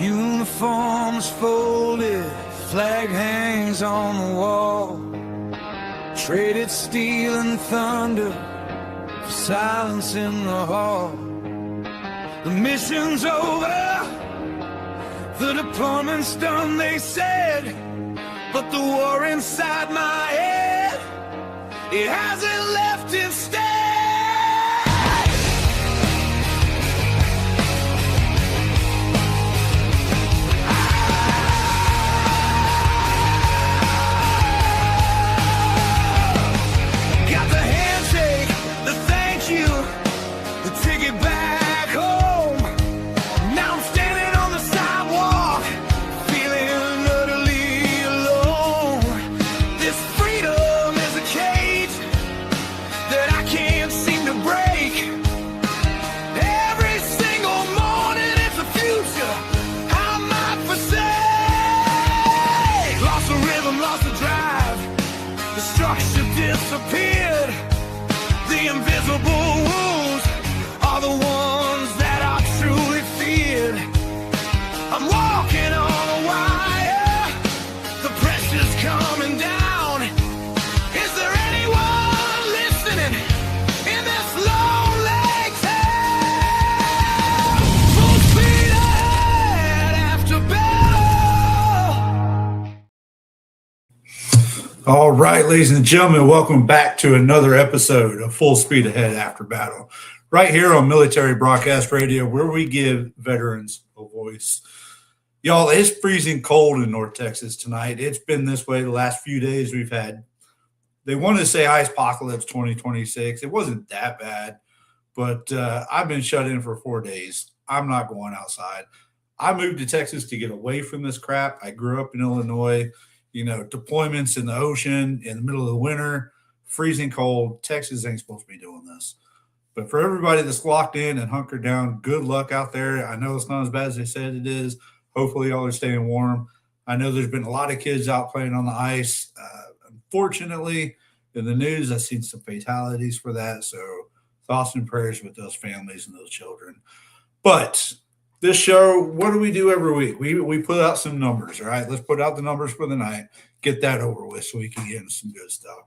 Uniforms folded, flag hangs on the wall. Traded steel and thunder for silence in the hall. The mission's over, the deployment's done, they said, but the war inside my head, it hasn't left its stain. Got the handshake, the thank you, the ticket back home. Now I'm standing on the sidewalk, feeling utterly alone. This freedom is a cage that I can't seem to break. Every single morning it's a future I might forsake. Lost the rhythm, lost the drive, the structure disappeared. The invisible wounds are the ones that I truly feared. I'm walking on a wire, the pressure's coming down. Is there anyone listening in this lonely town? Full speed ahead after battle. All right, ladies and gentlemen, welcome back to another episode of Full Speed Ahead After Battle, right here on Military Broadcast Radio, where we give veterans a voice. Y'all, it's freezing cold in North Texas tonight. It's been this way the last few days. We've had, they wanted to say Ice Apocalypse 2026. It wasn't that bad, but I've been shut in for 4 days. I'm not going outside. I moved to Texas to get away from this crap. I grew up in Illinois. You know, deployments in the ocean in the middle of the winter, freezing cold. Texas ain't supposed to be doing this. But for everybody that's locked in and hunkered down, good luck out there. I know it's not as bad as they said it is. Hopefully y'all are staying warm. I know there's been a lot of kids out playing on the ice. Unfortunately, in the news, I've seen some fatalities for that. So thoughts and prayers with those families and those children. But this show, what do we do every week? We put out some numbers, all right? Let's put out the numbers for the night, get that over with so we can get into some good stuff.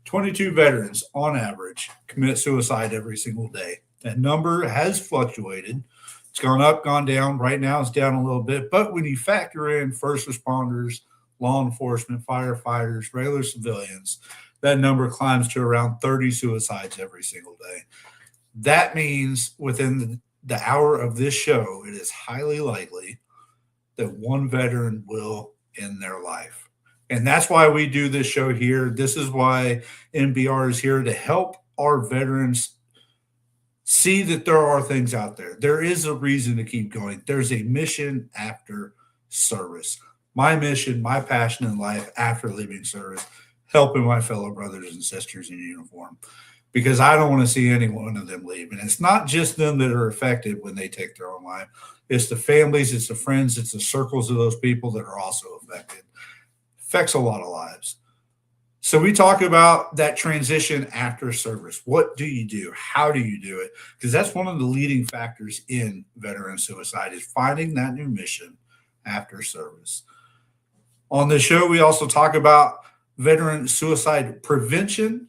22 veterans on average commit suicide every single day. That number has fluctuated. It's gone up, gone down. Right now it's down a little bit. But when you factor in first responders, law enforcement, firefighters, regular civilians, that number climbs to around 30 suicides every single day. That means within the hour of this show, it is highly likely that one veteran will end their life. And that's why we do this show here. This is why NBR is here, to help our veterans see that there are things out there. There is a reason to keep going. There's a mission after service. My mission, my passion in life after leaving service, helping my fellow brothers and sisters in uniform. Because I don't want to see any one of them leave. And it's not just them that are affected when they take their own life. It's the families, it's the friends, it's the circles of those people that are also affected. Affects a lot of lives. So we talk about that transition after service. What do you do? How do you do it? Because that's one of the leading factors in veteran suicide, is finding that new mission after service. On the show, we also talk about veteran suicide prevention,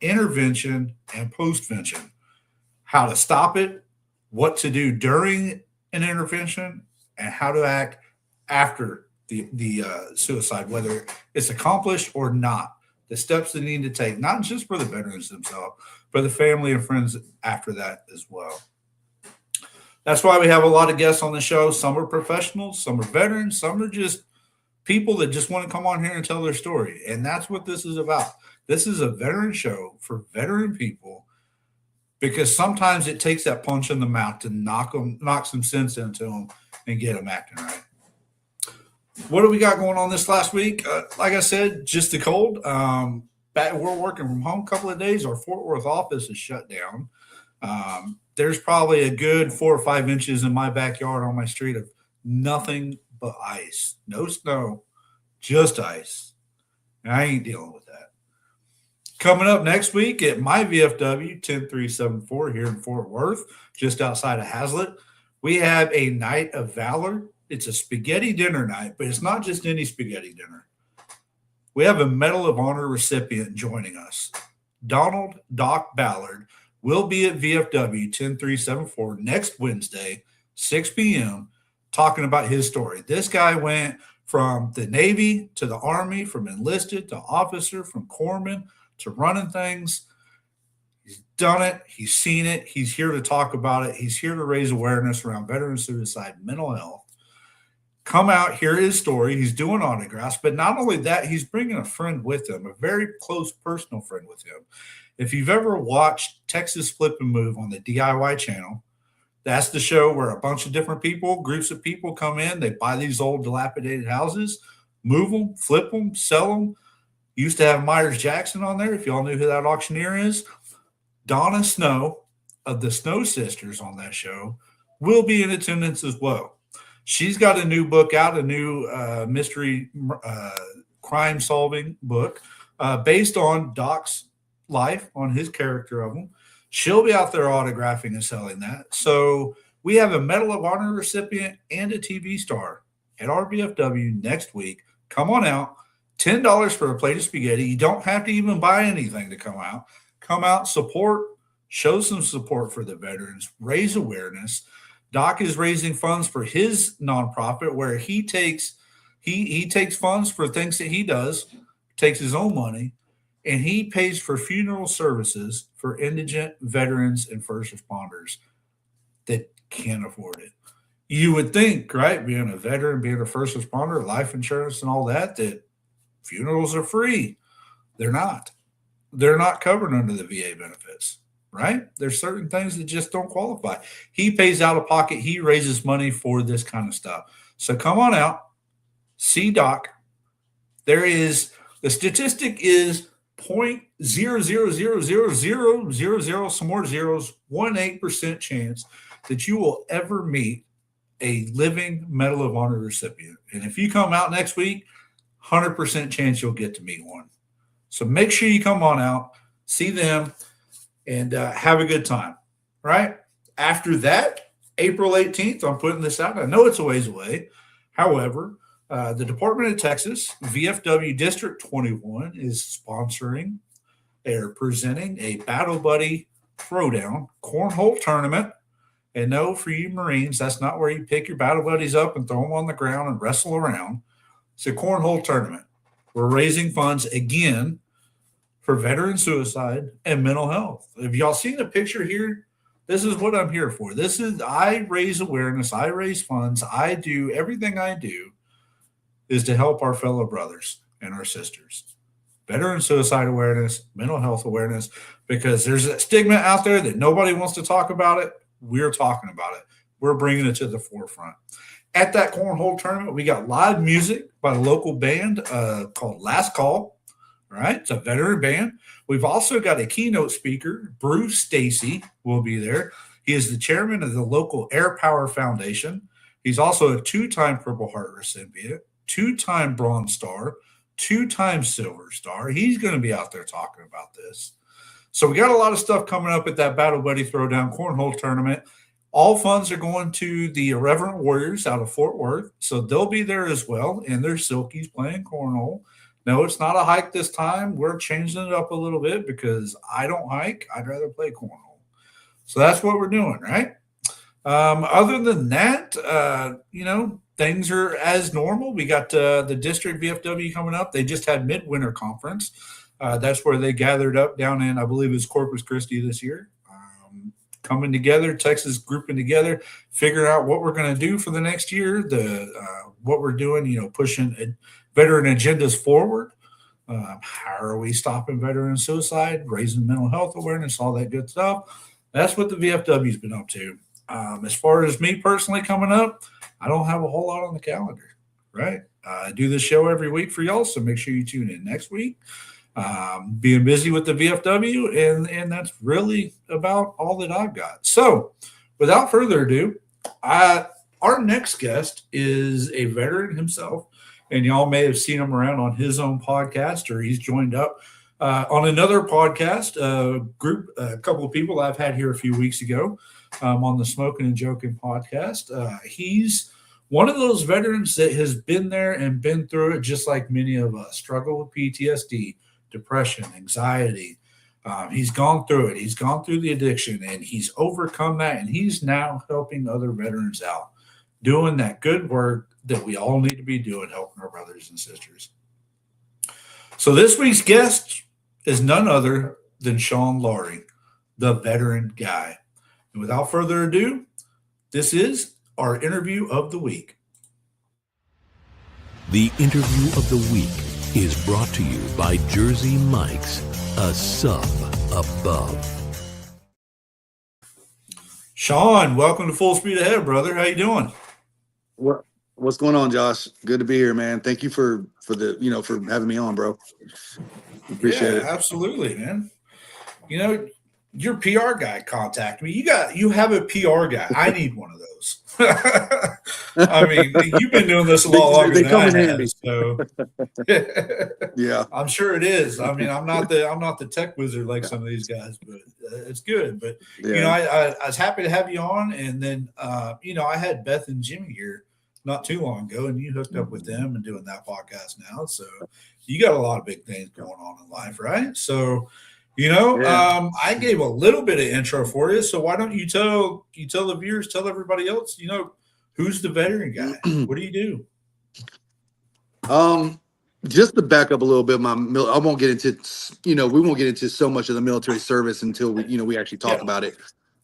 intervention, and postvention. How to stop it, what to do during an intervention, and how to act after the suicide, whether it's accomplished or not. The steps they need to take, not just for the veterans themselves, but the family and friends after that as well. That's why we have a lot of guests on the show. Some are professionals, some are veterans, some are just people that just want to come on here and tell their story. And that's what this is about. This is a veteran show for veteran people, because sometimes it takes that punch in the mouth to knock some sense into them and get them acting right. What do we got going on this last week? Like I said, just the cold. We're working from home a couple of days. Our Fort Worth office is shut down. There's probably a good 4 or 5 inches in my backyard on my street of nothing but ice. No snow, just ice. And I ain't dealing with that. Coming up next week at my VFW 10374 here in Fort Worth, just outside of Hazlet, we have a Night of Valor It's a spaghetti dinner night, but it's not just any spaghetti dinner. We have a Medal of Honor recipient joining us. Donald Doc Ballard will be at VFW 10374 next Wednesday, 6 p.m., talking about his story. This guy went from the Navy to the Army, from enlisted to officer, from corpsman to running things. He's done it. He's seen it. He's here to talk about it. He's here to raise awareness around veteran suicide, mental health. Come out, hear his story. He's doing autographs, but not only that, he's bringing a friend with him, a very close personal friend with him. If you've ever watched Texas Flip and Move on the DIY channel, that's the show where a bunch of different people, groups of people come in, they buy these old dilapidated houses, move them, flip them, sell them. Used to have Myers Jackson on there, if y'all knew who that auctioneer is. Donna Snow of the Snow Sisters on that show will be in attendance as well. She's got a new book out, a new mystery crime solving book based on Doc's life, on his character of him. She'll be out there autographing and selling that. So we have a Medal of Honor recipient and a TV star at our VFW next week. Come on out. $10 for a plate of spaghetti. You don't have to even buy anything to come out. Come out, support, show some support for the veterans, raise awareness. Doc is raising funds for his nonprofit where he takes funds for things that he does, takes his own money, and he pays for funeral services for indigent veterans and first responders that can't afford it. You would think, right, being a veteran, being a first responder, life insurance and all that funerals are free. They're not. They're not covered under the VA benefits. Right? There's certain things that just don't qualify. He pays out of pocket. He raises money for this kind of stuff. So come on out, see Doc. The statistic is 0.0000000, some more zeros, 1.8% chance that you will ever meet a living Medal of Honor recipient. And if you come out next week, 100% chance you'll get to meet one. So make sure you come on out, see them, and have a good time, right? After that, April 18th, I'm putting this out. I know it's a ways away. However, the Department of Texas, VFW District 21, is sponsoring or presenting a Battle Buddy Throwdown cornhole tournament. And no, for you Marines, that's not where you pick your battle buddies up and throw them on the ground and wrestle around. It's a cornhole tournament. We're raising funds again for veteran suicide and mental health. Have y'all seen the picture here? This is what I'm here for. I raise awareness, I raise funds, I do everything I do is to help our fellow brothers and our sisters. Veteran suicide awareness, mental health awareness, because there's a stigma out there that nobody wants to talk about it. We're talking about it. We're bringing it to the forefront. At that cornhole tournament, we got live music by a local band called Last Call. Right, it's a veteran band. We've also got a keynote speaker, Bruce Stacy, will be there. He is the chairman of the local Air Power Foundation. He's also a 2-time Purple Heart recipient, 2-time Bronze Star, 2-time Silver Star. He's going to be out there talking about this. So we got a lot of stuff coming up at that Battle Buddy Throwdown cornhole tournament. All funds are going to the Irreverent Warriors out of Fort Worth. So they'll be there as well, and their Silkies playing cornhole. No, it's not a hike this time. We're changing it up a little bit because I don't hike. I'd rather play cornhole. So that's what we're doing, right? Other than that, things are as normal. We got the district VFW coming up. They just had midwinter conference. That's where they gathered up down in, I believe it's Corpus Christi this year. Coming together, Texas grouping together, figuring out what we're going to do for the next year, what we're doing, pushing veteran agendas forward. How are we stopping veteran suicide, raising mental health awareness, all that good stuff? That's what the VFW's been up to. As far as me personally coming up, I don't have a whole lot on the calendar, right? I do this show every week for y'all, so make sure you tune in next week. Being busy with the VFW, and that's really about all that I've got. So without further ado, our next guest is a veteran himself, and y'all may have seen him around on his own podcast, or he's joined up on another podcast group, a couple of people I've had here a few weeks ago on the Smoking and Joking podcast. He's one of those veterans that has been there and been through it, just like many of us, struggle with PTSD, depression, anxiety. He's gone through it. He's gone through the addiction and he's overcome that. And he's now helping other veterans out, doing that good work that we all need to be doing, helping our brothers and sisters. So this week's guest is none other than Shawn Laurie, the veteran guy. And without further ado, this is our interview of the week. The interview of the week is brought to you by Jersey Mike's, a sub above. Shawn, welcome to Full Speed Ahead, brother. How you doing? What's going on, Josh? Good to be here, man. Thank you for having me on, bro. Appreciate it. Absolutely, man. Your PR guy contacted me. You have a PR guy. I need one of those. I mean, you've been doing this a lot longer than I have, so yeah, I'm sure it is. I mean, I'm not the tech wizard like some of these guys, but it's good. But I was happy to have you on, and then I had Beth and Jimmy here not too long ago, and you hooked up with them and doing that podcast now. So you got a lot of big things going on in life, right? So. I gave a little bit of intro for you, so why don't you tell the viewers, tell everybody else, who's the veteran guy? What do you do? Just to back up a little bit, I won't get into, we won't get into so much of the military service until we actually talk about it.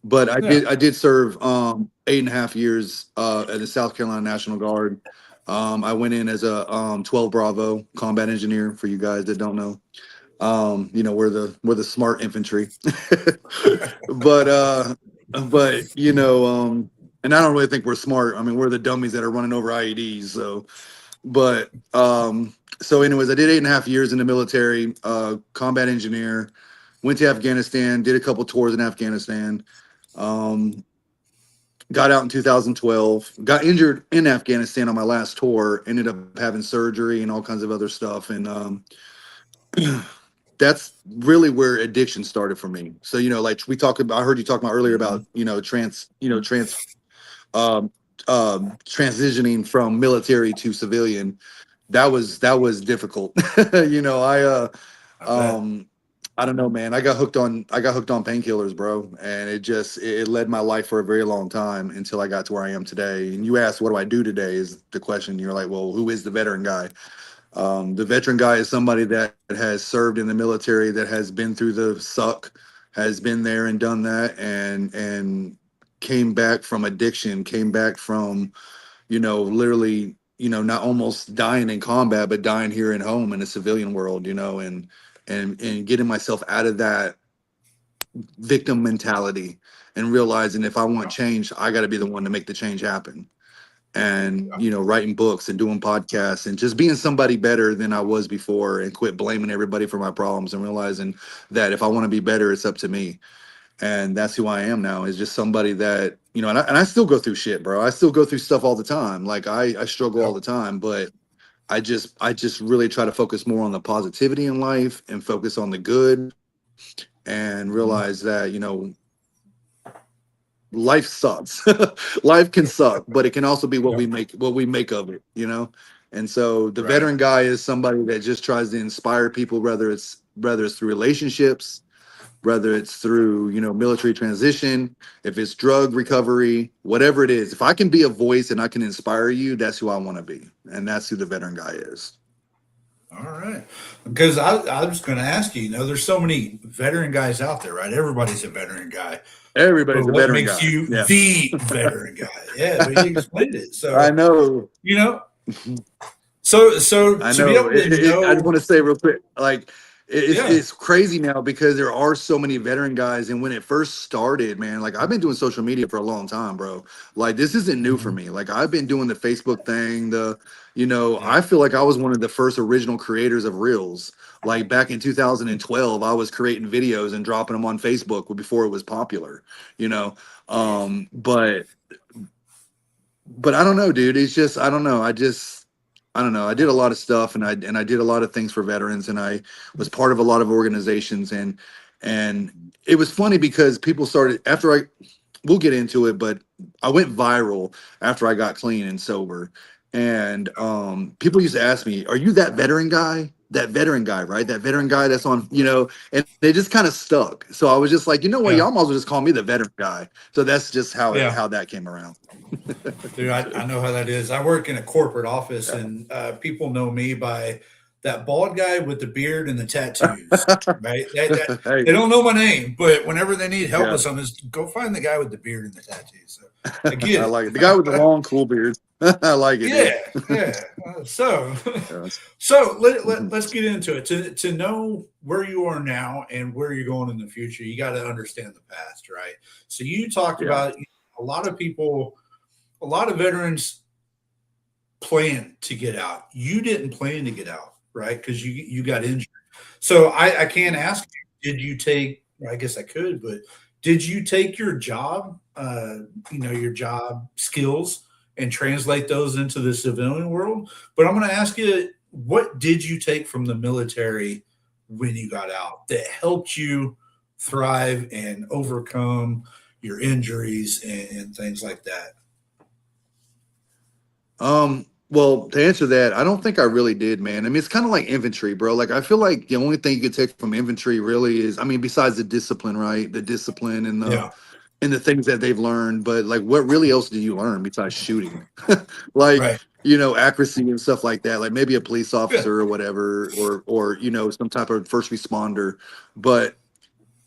But I did serve 8.5 years at the South Carolina National Guard. I went in as a 12 Bravo combat engineer, for you guys that don't know. We're the smart infantry, but and I don't really think we're smart. I mean, we're the dummies that are running over IEDs. So anyways, I did 8.5 years in the military, combat engineer, went to Afghanistan, did a couple tours in Afghanistan, got out in 2012, got injured in Afghanistan on my last tour, ended up having surgery and all kinds of other stuff. And, that's really where addiction started for me. So, like I heard you talk about earlier about, transitioning from military to civilian. That was difficult. I don't know, man. I got hooked on painkillers, bro. And it led my life for a very long time until I got to where I am today. And you asked, what do I do today is the question. You're like, well, who is the veteran guy? The veteran guy is somebody that has served in the military, that has been through the suck, has been there and done that, and came back from addiction, came back from, literally, not almost dying in combat, but dying here at home in a civilian world, and getting myself out of that victim mentality and realizing if I want change, I got to be the one to make the change happen. And writing books and doing podcasts and just being somebody better than I was before, and quit blaming everybody for my problems, and realizing that if I want to be better, it's up to me. And that's who I am now, is just somebody that, and I still go through shit, bro. I still go through stuff all the time. Like I struggle all the time, but I just really try to focus more on the positivity in life and focus on the good, and realize that, life sucks. Life can suck, but it can also be what we make of it, And so the veteran guy is somebody that just tries to inspire people, whether it's through relationships, whether it's through, military transition, if it's drug recovery, whatever it is. If I can be a voice and I can inspire you, that's who I want to be. And that's who the veteran guy is. All right. Because I was going to ask you, there's so many veteran guys out there, right? Everybody's a veteran guy. Everybody's a veteran guy. What makes you the veteran guy? Yeah, but you explained it. So I know. So I to know. be able to I just want to say real quick, like it's crazy now because there are so many veteran guys. And when it first started, man, like I've been doing social media for a long time, bro. Like this isn't new for me. Like I've been doing the Facebook thing, I feel like I was one of the first original creators of Reels. Like back in 2012, I was creating videos and dropping them on Facebook before it was popular, but I don't know, dude. It's just, I don't know. I don't know. I did a lot of stuff, and I did a lot of things for veterans, and I was part of a lot of organizations, and it was funny because people started after we'll get into it, but I went viral after I got clean and sober. And people used to ask me, "Are you that veteran guy? That veteran guy, right? That veteran guy that's on, you know?" And they just kind of stuck. So I was just like, you know what, Yeah. y'all might as well just call me the veteran guy. So that's just Yeah. how that came around. Dude, I know how that is. I work in a corporate office, and people know me by that bald guy with the beard and the tattoos, right? Hey, They don't know my name, but whenever they need help yeah, with something, just go find the guy with the beard and the tattoos. So I get I it. like it. The guy with the long, cool beard. I like it, dude. Yeah, yeah. So, Yeah. so Mhm. let's get into it. To know where you are now and where you're going in the future, you got to understand the past, right? So you talked Yeah. about a lot of people, a lot of veterans plan to get out. You didn't plan to get out, right? Because you got injured. So I can't ask you, did you take, I guess I could, but did you take your job, your job skills and translate those into the civilian world? But I'm going to ask you, what did you take from the military when you got out that helped you thrive and overcome your injuries and things like that? Well, to answer that, I don't think I really did, man. I mean, it's kind of like infantry, bro. Like, I feel like the only thing you could take from infantry really is, I mean, besides the discipline, right? The discipline Yeah, and the things that they've learned, but like, what really else do you learn besides shooting? Like, right. accuracy and stuff like that. Like maybe a police Yeah. officer or whatever, or some type of first responder. But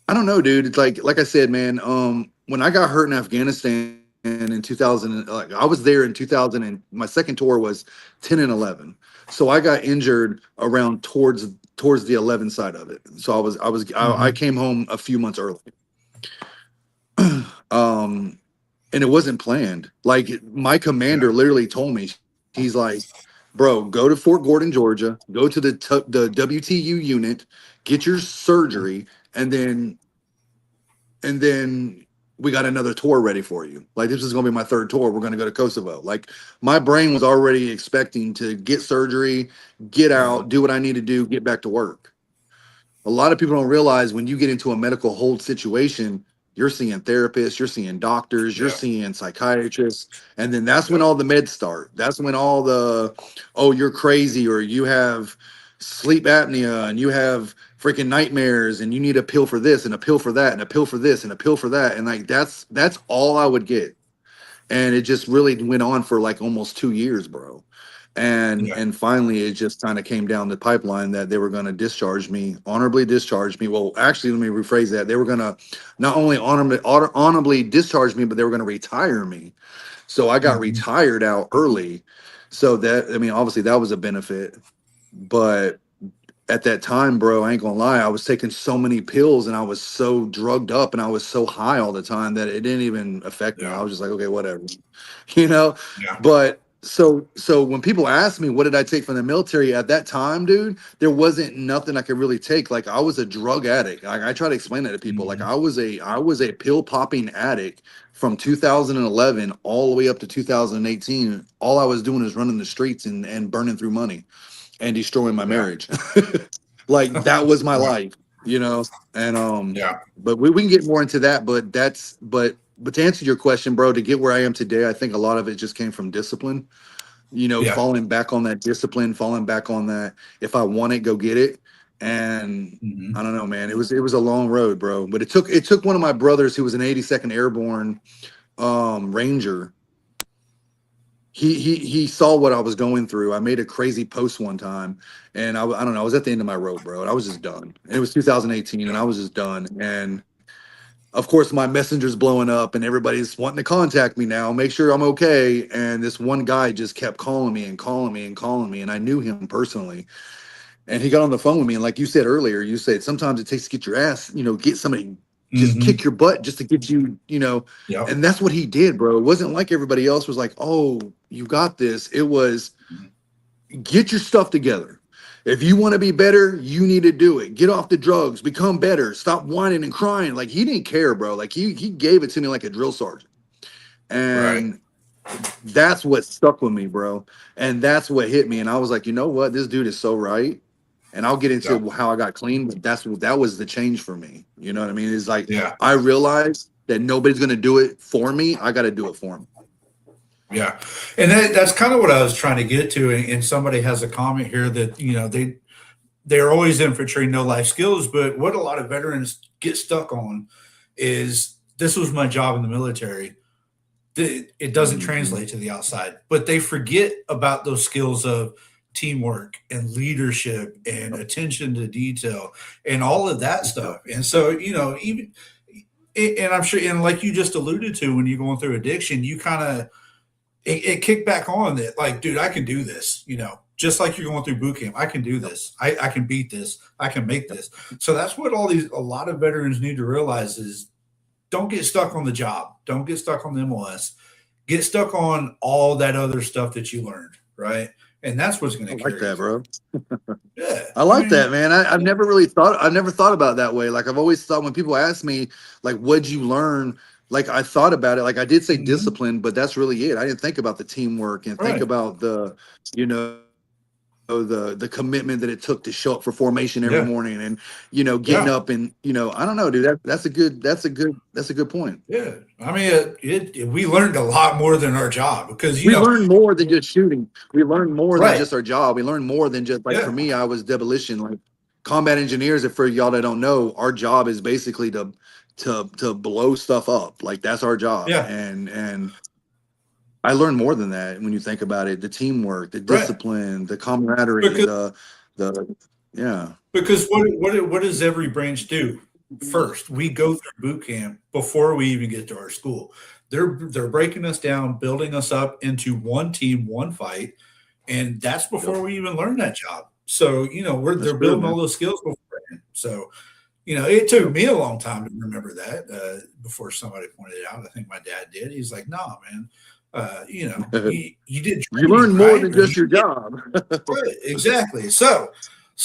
I don't know, dude. It's like I said, man. When I got hurt in Afghanistan in 2000, like I was there in 2000, and my second tour was 10 and 11. So I got injured around towards the 11 side of it. So I Hmm. came home a few months early. um, and it wasn't planned. Like my Yeah. commander literally told me, he's like, "Bro, go to Fort Gordon, Georgia. Go to the WTU unit, get your surgery, and then we got another tour ready for you. Like this is gonna be my third tour. We're gonna go to Kosovo." Like my brain was already expecting to get surgery, get Yeah. out, do what I need to do, get back to work. A lot of people don't realize when you get into a medical hold situation, you're seeing therapists, you're seeing doctors, you're Yeah. seeing psychiatrists, and then that's when Yeah. all the meds start. That's when all the, "Oh, you're crazy," or "You have sleep apnea and you have freaking nightmares and you need a pill for this and a pill for that and a pill for this and a pill for that." And like that's all I would get. And it just really went on for like almost 2 years, bro. and Yeah. and finally it just kind of came down the pipeline that they were going to discharge me, honorably discharge me. Well, actually, let me rephrase that. They were going to not only honorably discharge me, but they were going to retire me. So I got Mhm. retired out early. So that, I mean, obviously that was a benefit. But at that time, bro, I ain't gonna lie, I was taking so many pills and I was so drugged up and I was so high all the time that it didn't even affect me. I Yeah. was just like, okay, whatever, you know. Yeah. But so when people ask me what did I take from the military at that time, dude, there wasn't nothing I could really take. Like I was a drug addict. Like I try to explain that to people. Like Mhm. I was a pill popping addict from 2011 all the way up to 2018. All I was doing is running the streets and burning through money and destroying my Yeah. marriage. Like that was my Yeah. life, you know. And Yeah. but we can get more into that. But to answer your question, bro, to get where I am today, I think a lot of it just came from discipline. Yeah. Falling back on that discipline, falling back on that. If I want it, go get it. And Mhm. I don't know, man. It was a long road, bro. But it took one of my brothers who was an 82nd Airborne Ranger. He saw what I was going through. I made a crazy post one time, and I don't know. I was at the end of my rope, bro, and I was just done. And it was 2018, and Yeah. I was just done. And of course, my messenger's blowing up, and everybody's wanting to contact me now, make sure I'm okay. And this one guy just kept calling me and calling me and calling me, and I knew him personally. And he got on the phone with me, and like you said earlier, you said sometimes it takes to get your ass, get somebody just Mhm. kick your butt just to get you. Yep. And that's what he did, bro. It wasn't like everybody else was like, "Oh, you got this." It was, get your stuff together. If you want to be better, you need to do it. Get off the drugs, become better, stop whining and crying. Like he didn't care, bro. Like he gave it to me like a drill sergeant. Right. And that's what stuck with me, bro. And that's what hit me. And I was like, you know what? This dude is so right. And I'll get Yeah. into how I got clean, but that was the change for me. You know what I mean? It's like Yeah. I realized that nobody's going to do it for me. I got to do it for them. Yeah. And that's kind of what I was trying to get to. And somebody has a comment here that, they're always infantry, no life skills. But what a lot of veterans get stuck on is this was my job in the military. It doesn't translate to the outside, but they forget about those skills of teamwork and leadership and attention to detail and all of that stuff. And so, even, and I'm sure, and like you just alluded to, when you're going through addiction, you kind of, it kicked back on that, like, dude, I can do this, just like you're going through boot camp. I can do this. I can beat this. I can make this. So that's what a lot of veterans need to realize is don't get stuck on the job. Don't get stuck on the MLS. Get stuck on all that other stuff that you learned, right? And that's what's going to carry like that, bro. Yeah. I like that, man. I've never thought about it that way. Like, I've always thought when people ask me, like, what'd you learn? Like, I thought about it. Like, I did say discipline, but that's really it. I didn't think about the teamwork and think about the, the commitment that it took to show up for formation every morning and, getting up and, I don't know, dude, that's a good point. Yeah. I mean, we learned a lot more than our job because, we learned more than just shooting. We learned more than just our job. We learned more than just for me, I was demolition, like combat engineers. And for y'all that don't know, our job is basically to blow stuff up. Like, that's our job. Yeah. And I learned more than that when you think about it. The teamwork, the discipline, the camaraderie, Because what does every branch do? First, we go through boot camp before we even get to our school. They're breaking us down, building us up into one team, one fight, and that's before we even learn that job. So they're building all those skills beforehand. So it took me a long time to remember that before somebody pointed it out. I think my dad did. He's like, "No, man, you did. You learn more than just your job." Right, exactly. So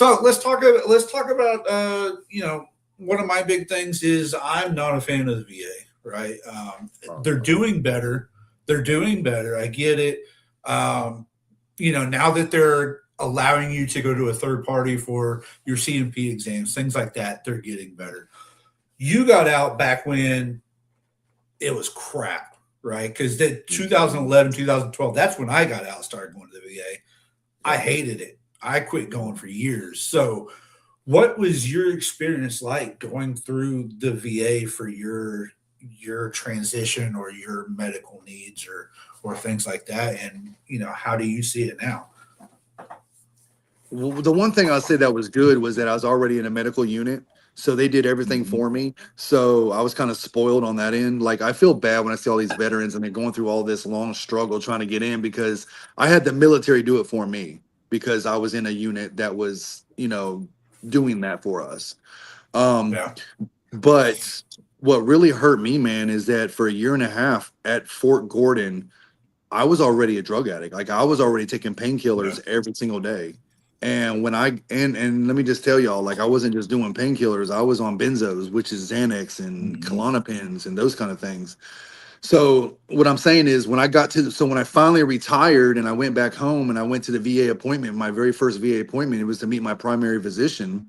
let's talk about one of my big things is I'm not a fan of the VA. Right? They're doing better. I get it. Now that they're allowing you to go to a third party for your CMP exams, things like that, they're getting better. You got out back when it was crap, right? Because 2011, 2012, that's when I got out, started going to the VA. I hated it. I quit going for years. So what was your experience like going through the VA for your transition or your medical needs or things like that? And, how do you see it now? Well, the one thing I'll say that was good was that I was already in a medical unit. So they did everything for me. So I was kind of spoiled on that end. Like, I feel bad when I see all these veterans and they're going through all this long struggle trying to get in, because I had the military do it for me because I was in a unit that was, doing that for us. But what really hurt me, man, is that for a year and a half at Fort Gordon, I was already a drug addict. Like, I was already taking painkillers every single day. And when and let me just tell y'all, like, I wasn't just doing painkillers. I was on benzos, which is Xanax and Klonopins and those kind of things. So what I'm saying is when I finally retired and I went back home and I went to the VA appointment, my very first VA appointment, it was to meet my primary physician.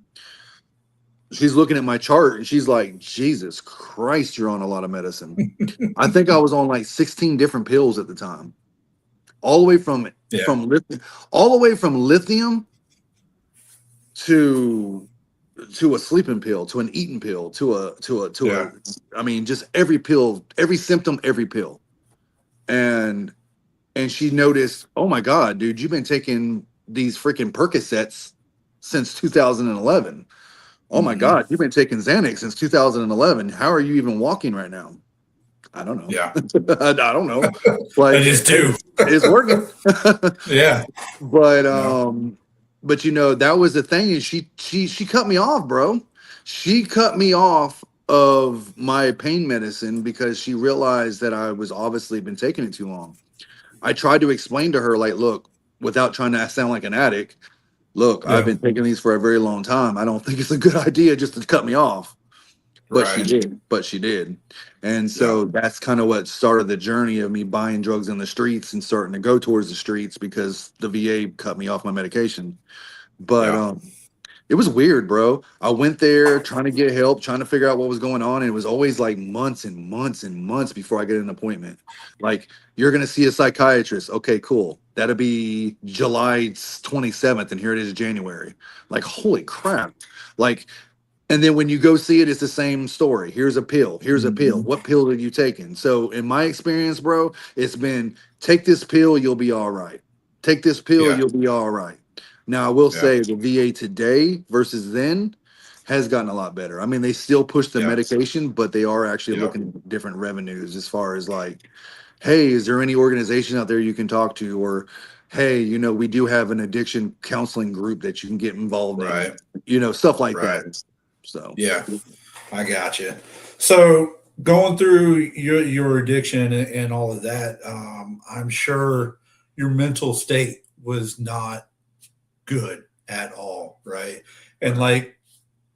She's looking at my chart and she's like, "Jesus Christ, you're on a lot of medicine." I think I was on like 16 different pills at the time, all the way from lithium to a sleeping pill, to an eating pill, I mean, just every pill, every symptom, every pill. And she noticed, "Oh my God, dude, you've been taking these freaking Percocets since 2011. Oh my God, you've been taking Xanax since 2011. How are you even walking right now?" I don't know. Yeah. I don't know. Like, I just do. It's working. Yeah. But that was the thing, is she cut me off, bro. She cut me off of my pain medicine because she realized that I was obviously been taking it too long. I tried to explain to her, like, look, without trying to sound like an addict, look, I've been taking these for a very long time. I don't think it's a good idea just to cut me off. But she did. And so that's kind of what started the journey of me buying drugs in the streets and starting to go towards the streets, because the VA cut me off my medication. But It was weird, bro. I went there trying to get help, trying to figure out what was going on. And it was always like months and months and months before I get an appointment. Like, you're going to see a psychiatrist. Okay, cool. That'll be July 27th. And here it is January. Like, holy crap. Like, and then when you go see it, it's the same story. Here's a pill. Here's a pill. Mhm. What pill have you taken? So in my experience, bro, it's been take this pill, you'll be all right. Take this pill, Yeah. you'll be all right. Now I will Yeah. say the VA today versus then has gotten a lot better. I mean, they still push the Yeah. medication, but they are actually Yeah. looking at different revenues as far as like, hey, is there any organization out there you can talk to? Or hey, we do have an addiction counseling group that you can get involved in, Right. stuff like Right. that. So Yeah. I got you. So going through your addiction and all of that, I'm sure your mental state was not good at all, right? And like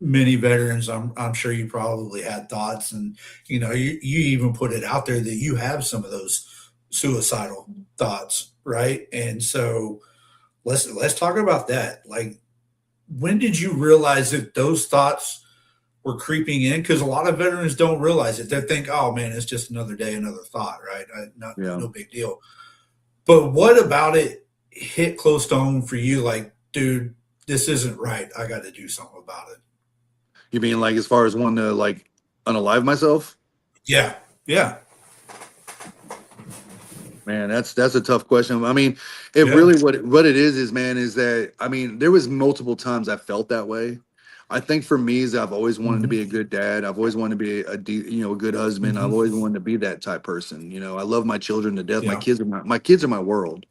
many veterans, I'm sure you probably had thoughts, and you even put it out there that you have some of those suicidal thoughts, right? And so let's talk about that. Like, when did you realize that those thoughts were creeping in? Because a lot of veterans don't realize it. They think, oh man, it's just another day, another thought, right? Not yeah. no big deal. But what about it hit close to home for you? Like, dude, this isn't right. I got to do something about it. You mean like as far as wanting to like unalive myself? Yeah, yeah, Man, that's a tough question. I mean, it yeah. really what it is man is that I mean, there was multiple times I felt that way. I think for me is I've always wanted to Hmm. be a good dad. I've always wanted to be a good husband. I've Hmm. always wanted to be that type person. I love my children to death. My Yeah, kids are my kids are my world.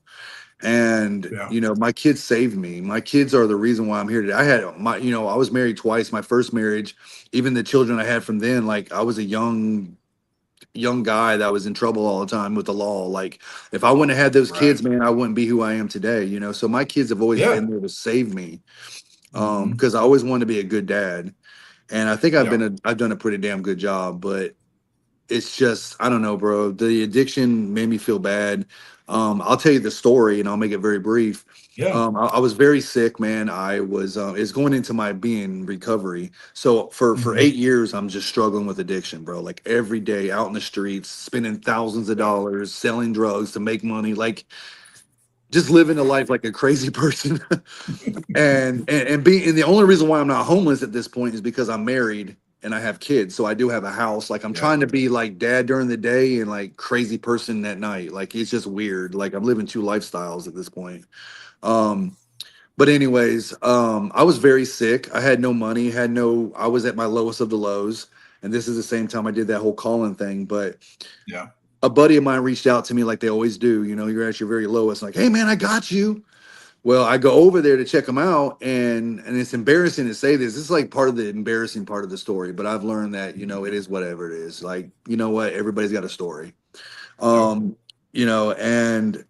And yeah, my kids saved me. My kids are the reason why I'm here today. I had I was married twice. My first marriage, even the children I had from then, like I was a young guy that was in trouble all the time with the law. Like if I wouldn't have had those right. kids, man, I wouldn't be who I am today. So my kids have always Yeah. been there to save me. Hmm. Because I always wanted to be a good dad. And I think Yeah. I've done a pretty damn good job, but it's just I don't know, bro. The addiction made me feel bad. I'll tell you the story, and I'll make it very brief. Yeah. I was very sick, man. I was it's going into my being recovery. So for Hmm. 8 years, I'm just struggling with addiction, bro. Like every day out in the streets, spending thousands of Yeah. dollars, selling drugs to make money, like just living a life like a crazy person. And the only reason why I'm not homeless at this point is because I'm married and I have kids. So I do have a house. Like I'm Yeah. trying to be like dad during the day and like crazy person at night. Like it's just weird. Like I'm living two lifestyles at this point. Um, but anyways, I was very sick. I had no money, I was at my lowest of the lows. And this is the same time I did that whole calling thing. But Yeah. a buddy of mine reached out to me like they always do. You're at your very lowest, like, hey man, I got you. Well, I go over there to check them out, and it's embarrassing to say this. This is like part of the embarrassing part of the story, but I've learned that it is whatever it is. Like you know what, everybody's got a story. Yep. Um, and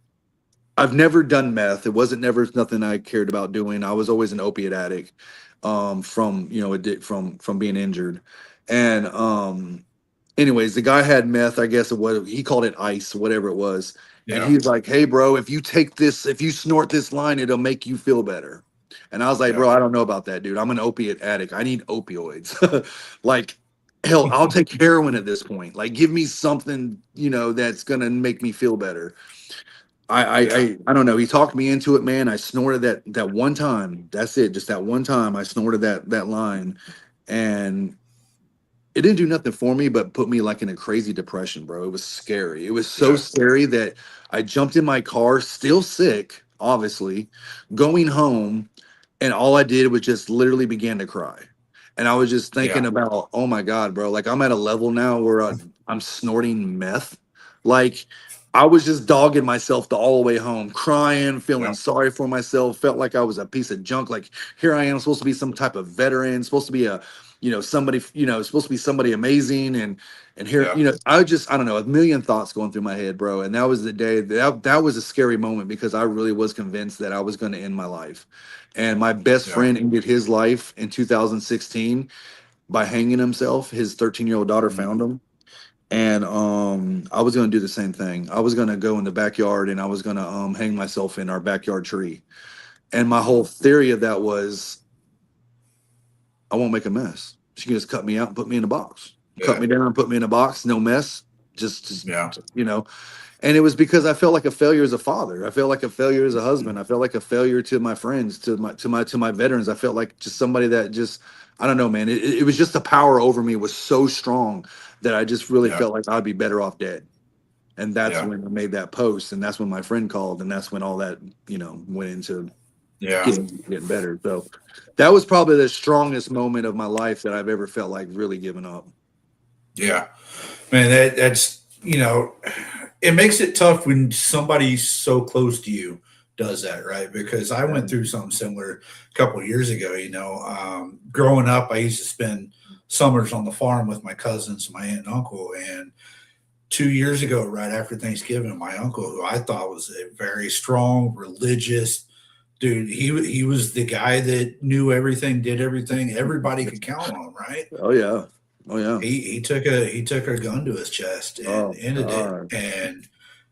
I've never done meth. It wasn't never nothing I cared about doing. I was always an opiate addict, from from being injured, and anyways, the guy had meth, I guess what he called it ice, whatever it was. And Yeah. he's like, hey, bro, if you snort this line, it'll make you feel better. And I was like, Yeah. bro, I don't know about that, dude. I'm an opiate addict. I need opioids. Like, hell, I'll take heroin at this point. Like, give me something, that's gonna make me feel better. Yeah. I don't know. He talked me into it, man. I snorted that one time. That's it. Just that one time I snorted that line. And it didn't do nothing for me, but put me like in a crazy depression, bro. It was scary. It was so Yeah. scary that I jumped in my car, still sick, obviously, going home, and all I did was just literally began to cry. And I was just thinking Yeah. about, oh my God, bro, like I'm at a level now where I'm snorting meth. Like I was just dogging myself all the way home, crying, feeling Yeah. sorry for myself, felt like I was a piece of junk. Like here I am, supposed to be some type of veteran, supposed to be somebody, supposed to be somebody amazing. And here, Yeah. I don't know, a million thoughts going through my head, bro. And that was the day that was a scary moment because I really was convinced that I was going to end my life. And my best Yeah. friend ended his life in 2016 by hanging himself. His 13-year-old daughter Mhm. found him. And I was going to do the same thing. I was going to go in the backyard and I was going to hang myself in our backyard tree. And my whole theory of that was I won't make a mess. She can just cut me out and put me in a box. Cut me down, put me in a box, no mess. Just you know. And it was because I felt like a failure as a father. I felt like a failure as a husband. I felt like a failure to my friends, to my veterans. I felt like just somebody that just, I don't know, man. It was just the power over me was so strong that I just really felt like I'd be better off dead. And that's when I made that post, and that's when my friend called, and that's when all that, you know, went into getting better. So that was probably the strongest moment of my life that I've ever felt like really giving up. Yeah, man, that's, you know, it makes it tough when somebody so close to you does that, right? Because I went through something similar a couple of years ago. You know, growing up, I used to spend summers on the farm with my cousins, my aunt and uncle. And 2 years ago, right after Thanksgiving, my uncle, who I thought was a very strong, religious dude, he was the guy that knew everything, did everything, everybody could count on, right? Oh yeah. He took a gun to his chest and ended it,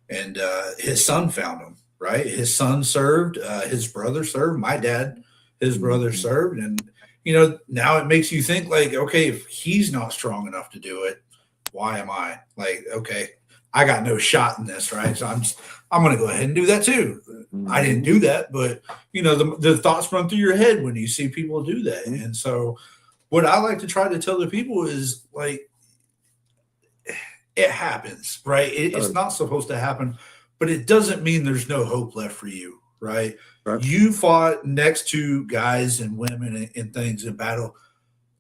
and his son found him. Right, his son served, his brother served, my dad, his brother served, and you know, now it makes you think like, okay, if he's not strong enough to do it, why am I? Like, okay, I got no shot in this, right? So I'm going to go ahead and do that too. I didn't do that, but you know, the thoughts run through your head when you see people do that, and so. What I like to try to tell the people is like, it happens, right? It's not supposed to happen, but it doesn't mean there's no hope left for you, right? You fought next to guys and women and things in battle.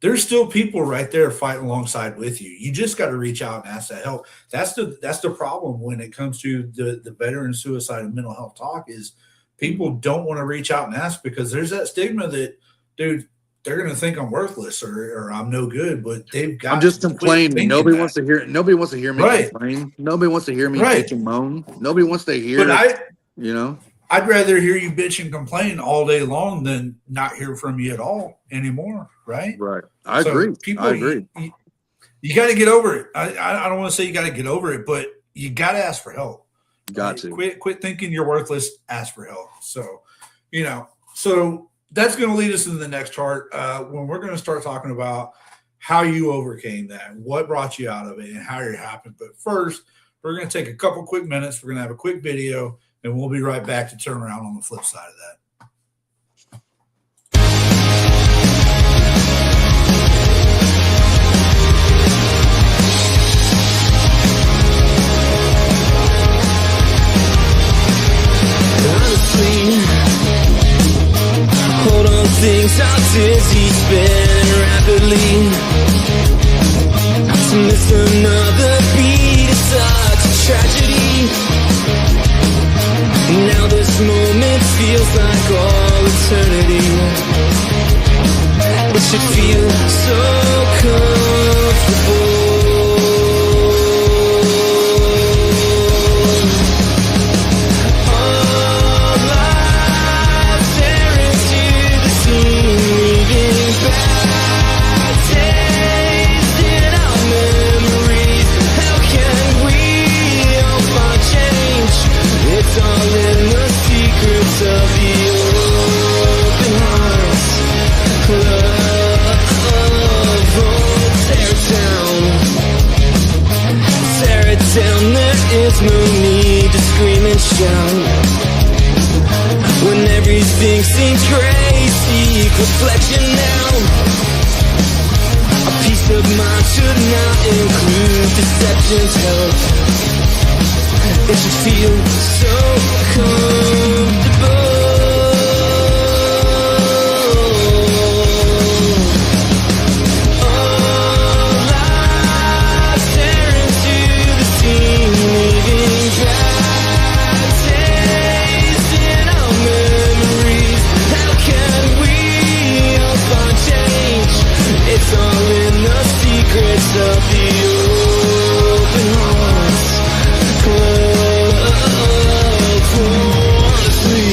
There's still people right there fighting alongside with you. You just got to reach out and ask that help. That's the problem when it comes to the veteran suicide and mental health talk is people don't want to reach out and ask because there's that stigma that, dude, they're going to think I'm worthless or I'm no good, but they've got. I'm just complaining. Nobody wants to hear. Nobody wants to hear me complain. Nobody wants to hear me bitch and moan. Nobody wants to hear. But you know, I'd rather hear you bitch and complain all day long than not hear from you at all anymore. Right. Right. I agree. People, I agree. You got to get over it. I don't want to say you got to get over it, but you got to ask for help. Got to quit thinking you're worthless. Ask for help. So, you know, that's going to lead us into the next chart when we're going to start talking about how you overcame that, what brought you out of it, and how it happened. But first, we're going to take a couple quick minutes. We're going to have a quick video, and we'll be right back to turn around on the flip side of that. Hold on, things are dizzy, spinning rapidly. To miss another beat is such a tragedy. Now this moment feels like all eternity. It should feel so comfortable. It's all in the secrets of the open hearts club. Tear it down, there is no need to scream and shout. When everything seems gray, seek reflection now. A peace of mind should not include deception's help. It should feel so comfortable. All eyes stare into the scene, leaving dry taste in our memories. How can we all find change? It's all in the secrets of the open hearts. Honestly,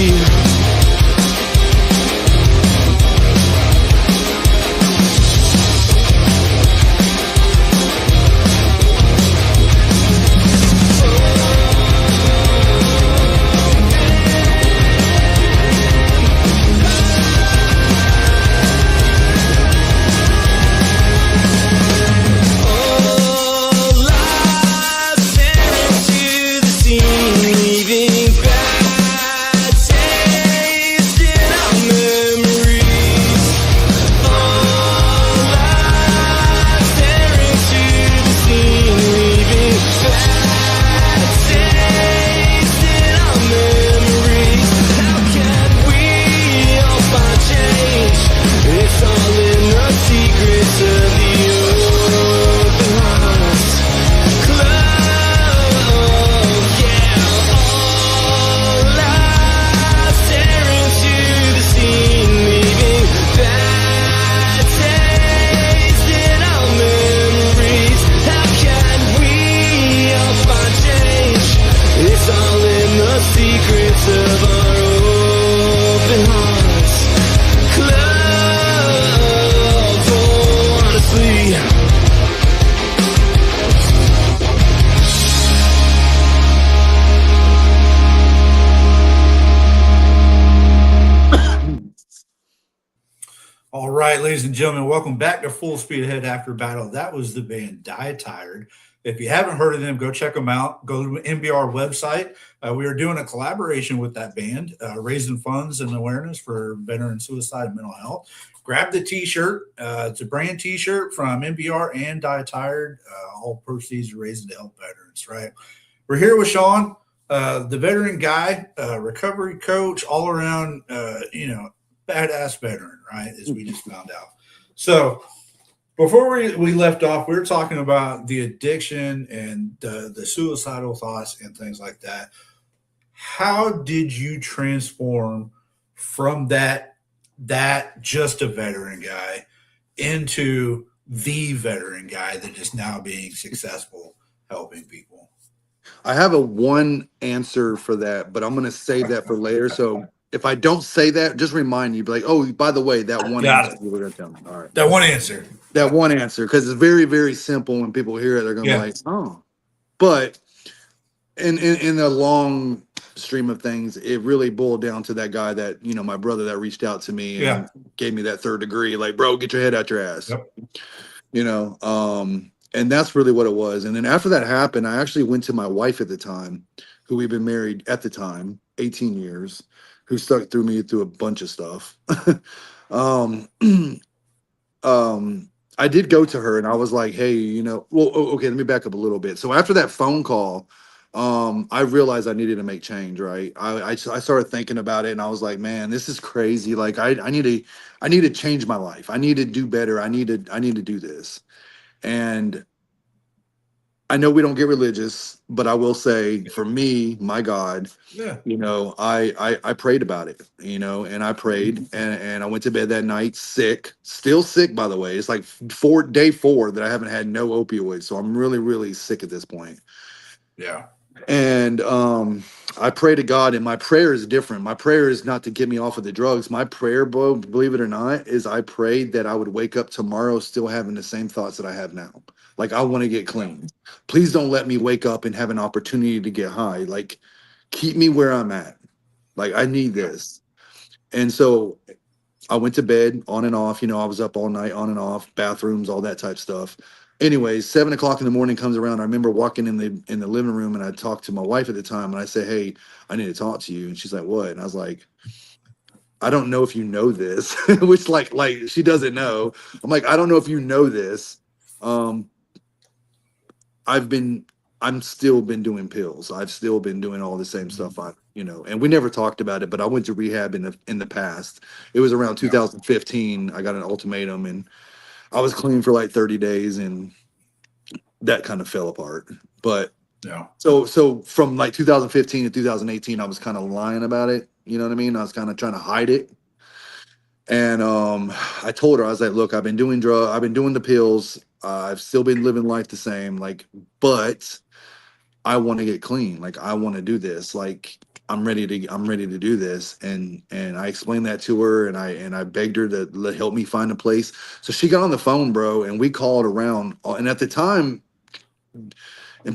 right, ladies and gentlemen, welcome back to Full Speed Ahead After Battle. That was the band Die Tired. If you haven't heard of them, go check them out. Go to the NBR website. We are doing a collaboration with that band, raising funds and awareness for veteran suicide and mental health. Grab the T-shirt. It's a brand T-shirt from NBR and Die Tired. All proceeds are raised to help veterans, right? We're here with Shawn, the veteran guy, recovery coach, all around, badass veteran, right? As we just found out. So before we left off, we were talking about the addiction and the suicidal thoughts and things like that. How did you transform from that just a veteran guy into the veteran guy that is now being successful helping people? I have a one answer for that, but I'm going to save that for later. So if I don't say that, just remind you, be like, oh, by the way, that one Got answer it. you were going to tell me. All right. That one answer. That one answer, because it's very, very simple. When people hear it, they're going to be like, oh. But in the long stream of things, it really boiled down to that guy that, my brother that reached out to me and gave me that third degree. Like, bro, get your head out your ass. Yep. And that's really what it was. And then after that happened, I actually went to my wife at the time, who we've been married at the time, 18 years, who stuck through me through a bunch of stuff. I did go to her and I was like, hey, okay, let me back up a little bit. So after that phone call, I realized I needed to make change, right? I started thinking about it and I was like, man, this is crazy. Like I need to change my life. I need to do better. I need to do this. And I know we don't get religious, but I will say for me, my God, I prayed about it, and I prayed and I went to bed that night sick, still sick, by the way. It's like day 4 that I haven't had no opioids. So I'm really, really sick at this point. Yeah. And I pray to God, and my prayer is different. My prayer is not to get me off of the drugs. My prayer, believe it or not, is I prayed that I would wake up tomorrow still having the same thoughts that I have now. Like, I want to get clean. Please don't let me wake up and have an opportunity to get high. Like, keep me where I'm at. Like, I need this. And so I went to bed on and off. I was up all night on and off, bathrooms, all that type stuff. Anyways, 7 o'clock in the morning comes around. I remember walking in the living room, and I talked to my wife at the time, and I said, hey, I need to talk to you. And she's like, what? And I was like, I don't know if you know this, which like she doesn't know. I'm like, I don't know if you know this. I'm still been doing pills. I've still been doing all the same stuff. And we never talked about it, but I went to rehab in the past. It was around 2015. I got an ultimatum, and I was clean for like 30 days, and that kind of fell apart. But so from like 2015 to 2018, I was kind of lying about it. You know what I mean? I was kind of trying to hide it. And I told her, I was like, look, I've been doing the pills. I've still been living life the same, but I want to get clean. Like, I want to do this. Like, I'm ready to do this. And I explained that to her, and I begged her to help me find a place. So she got on the phone, bro, and we called around. And at the time, and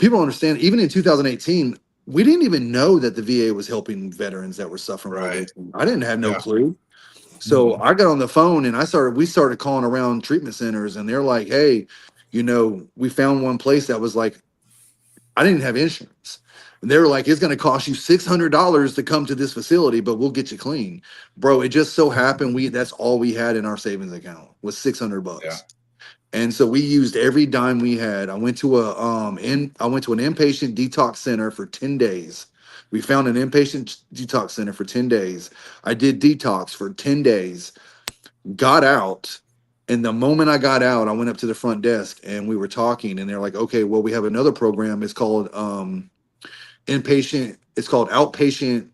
people don't understand, even in 2018, we didn't even know that the VA was helping veterans that were suffering from addiction. I didn't have no clue. So I got on the phone and we started calling around treatment centers, and they're like, hey, we found one place that was like, I didn't have insurance. And they were like, it's going to cost you $600 to come to this facility, but we'll get you clean. Bro, it just so happened that's all we had in our savings account was $600. Yeah. And so we used every dime we had. I went to an inpatient detox center for 10 days. We found an inpatient detox center for 10 days. I did detox for 10 days, got out. And the moment I got out, I went up to the front desk and we were talking, and they're like, okay, well, we have another program. It's called inpatient. It's called outpatient.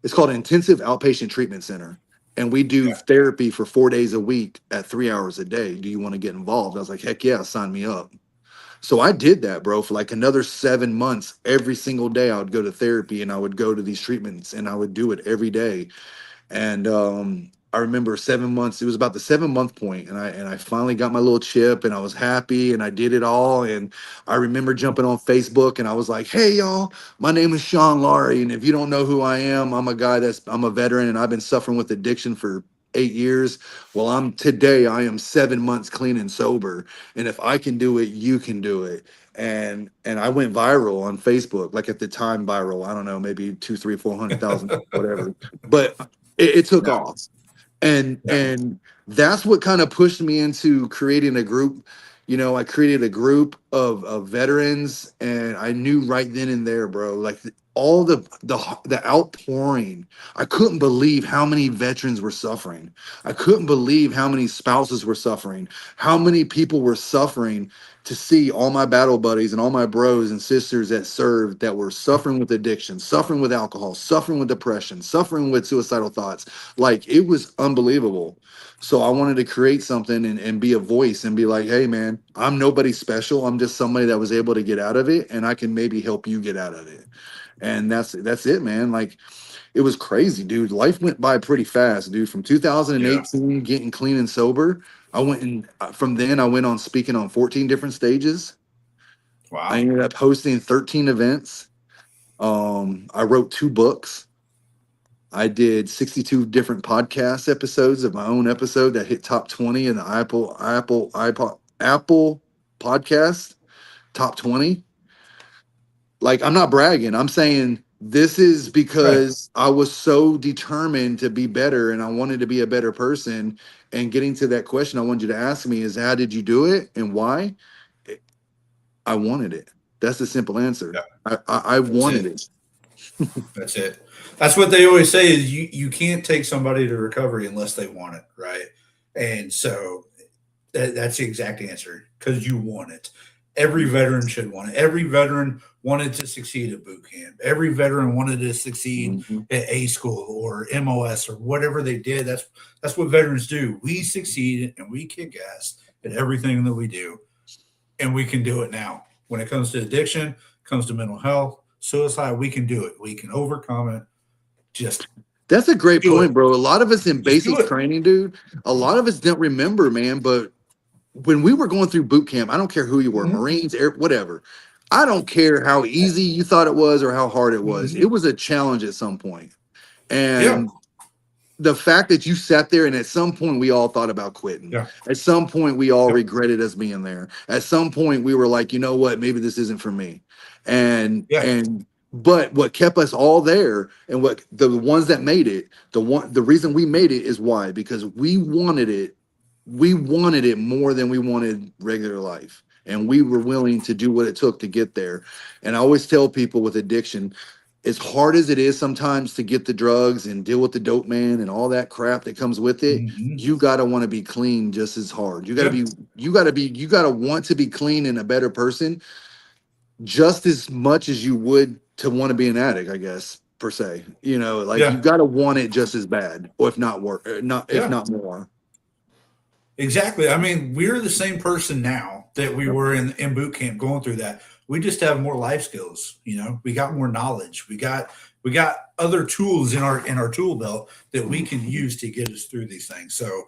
It's called Intensive Outpatient Treatment Center. And we do therapy for 4 days a week at 3 hours a day. Do you want to get involved? I was like, heck yeah, sign me up. So I did that, bro, for like another 7 months. Every single day I would go to therapy, and I would go to these treatments, and I would do it every day. And I remember 7 months, it was about the 7-month point, and I finally got my little chip, and I was happy, and I did it all. And I remember jumping on Facebook, and I was like, hey y'all, my name is Shawn Laurie, and if you don't know who I am, I'm a veteran, and I've been suffering with addiction for 8 years. Well, I am 7 months clean and sober. And if I can do it, you can do it. And I went viral on Facebook, like at the time viral, I don't know, maybe 2, 3, 400,000, whatever. But it took Yeah. off. And Yeah. and that's what kind of pushed me into creating a group. You know, I created a group of veterans, and I knew right then and there, bro, like all the outpouring. I couldn't believe how many veterans were suffering. I couldn't believe how many spouses were suffering, how many people were suffering, to see all my battle buddies and all my bros and sisters that served that were suffering with addiction, suffering with alcohol, suffering with depression, suffering with suicidal thoughts. Like, it was unbelievable. So I wanted to create something and be a voice and be like, hey man, I'm nobody special. I'm just somebody that was able to get out of it, and I can maybe help you get out of it. And that's it, man. Like, it was crazy, dude. Life went by pretty fast, dude. From Yeah. 2018, getting clean and sober, I went and from then I went on speaking on 14 different stages. I Wow. ended up hosting 13 events. I wrote 2 books. I did 62 different podcast episodes of my own episode that hit top 20 in the Apple podcast top 20. Like, I'm not bragging. I'm saying this is Right. because I was so determined to be better, and I wanted to be a better person. And getting to that question I wanted you to ask me is, how did you do it and why? I wanted it. That's the simple answer. Yeah. I That's wanted it. it. That's it. That's what they always say is you can't take somebody to recovery unless they want it, right? And so that's the exact answer, because you want it. Every veteran should want it. Every veteran wanted to succeed at boot camp. Every veteran wanted to succeed Mhm. at A school or MOS or whatever they did. That's what veterans do. We succeed and we kick ass at everything that we do, and we can do it now. When it comes to addiction, comes to mental health, suicide, we can do it. We can overcome it. Just That's a great do it. point, bro. A lot of us in Just do basic it. training, dude, a lot of us don't remember, man. But when we were going through boot camp, I don't care who you were, Mhm. Marines, Air, whatever. I don't care how easy you thought it was or how hard it was. Mhm. It was a challenge at some point. Yeah. And the fact that you sat there, and at some point we all thought about quitting. Yeah. At some point we all Yep. regretted us being there. At some point we were like, you know what, maybe this isn't for me. Yeah. And but what kept us all there, and what the ones that made it, the reason we made it is why? Because we wanted it. We wanted it more than we wanted regular life. And we were willing to do what it took to get there. And I always tell people with addiction, as hard as it is sometimes to get the drugs and deal with the dope man and all that crap that comes with it, Mhm. you got to want to be clean just as hard. Yeah. You got to want to be clean and a better person just as much as you would to want to be an addict, I guess, per se. You know, like, you Yeah. got to want it just as bad, or if not worse, not if Yeah. not more. Exactly. I mean, we're the same person now that we Yep. were in boot camp going through that. We just have more life skills, we got more knowledge. We got other tools in our tool belt that we can use to get us through these things. So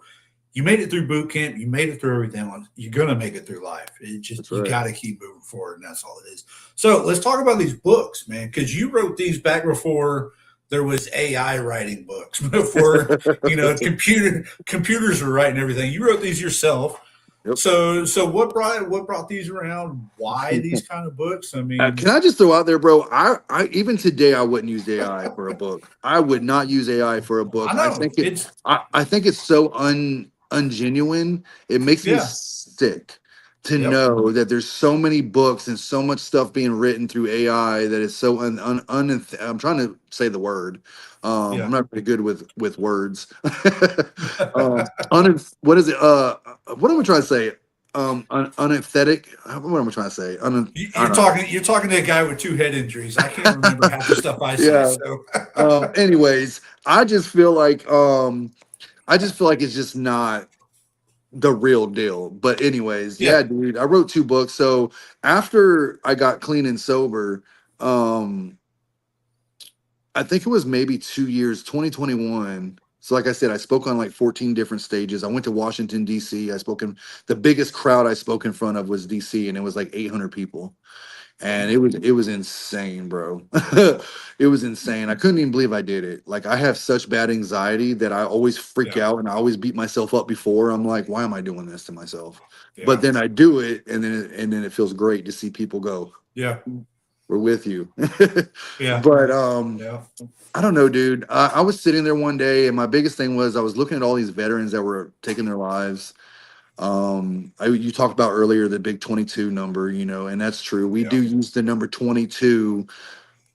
you made it through boot camp, you made it through everything. You're gonna make it through life. It just That's you right. gotta keep moving forward, and that's all it is. So let's talk about these books, man, because you wrote these back before there was AI writing books, before computers were writing everything. You wrote these yourself. Yep. So what brought these around? Why these kind of books? I mean, Can I just throw out there, bro? I even today I wouldn't use AI for a book. I would not use AI for a book. I know it's I think it's so ungenuine. It makes me yeah, sick to yep, know that there's so many books and so much stuff being written through AI that is so I'm trying to say the word. yeah. I'm not very good with words. What is it? What am I trying to say? Unempathetic. What am I trying to say? I You're don't know. talking to a guy with 2 head injuries. I can't remember half the stuff I say. Yeah. So Anyways, I just feel like it's just not the real deal. But anyways, yeah, yeah, dude, I wrote 2 books. So after I got clean and sober, I think it was maybe 2 years, 2021. So like I said, I spoke on like 14 different stages. I went to Washington, D.C. The biggest crowd I spoke in front of was D.C., and it was like 800 people. and it was insane, bro. It was insane. I couldn't even believe I did it. Like, I have such bad anxiety that I always freak Yeah. out, and I always beat myself up before. I'm like, why am I doing this to myself? But Yeah. then I do it, and then it feels great to see people go, Yeah. we're with you. Yeah. But Yeah. I don't know, dude. I was sitting there one day, and my biggest thing was I was looking at all these veterans that were taking their lives. You talked about earlier the big 22 number, and that's true. We Yeah. do use the number 22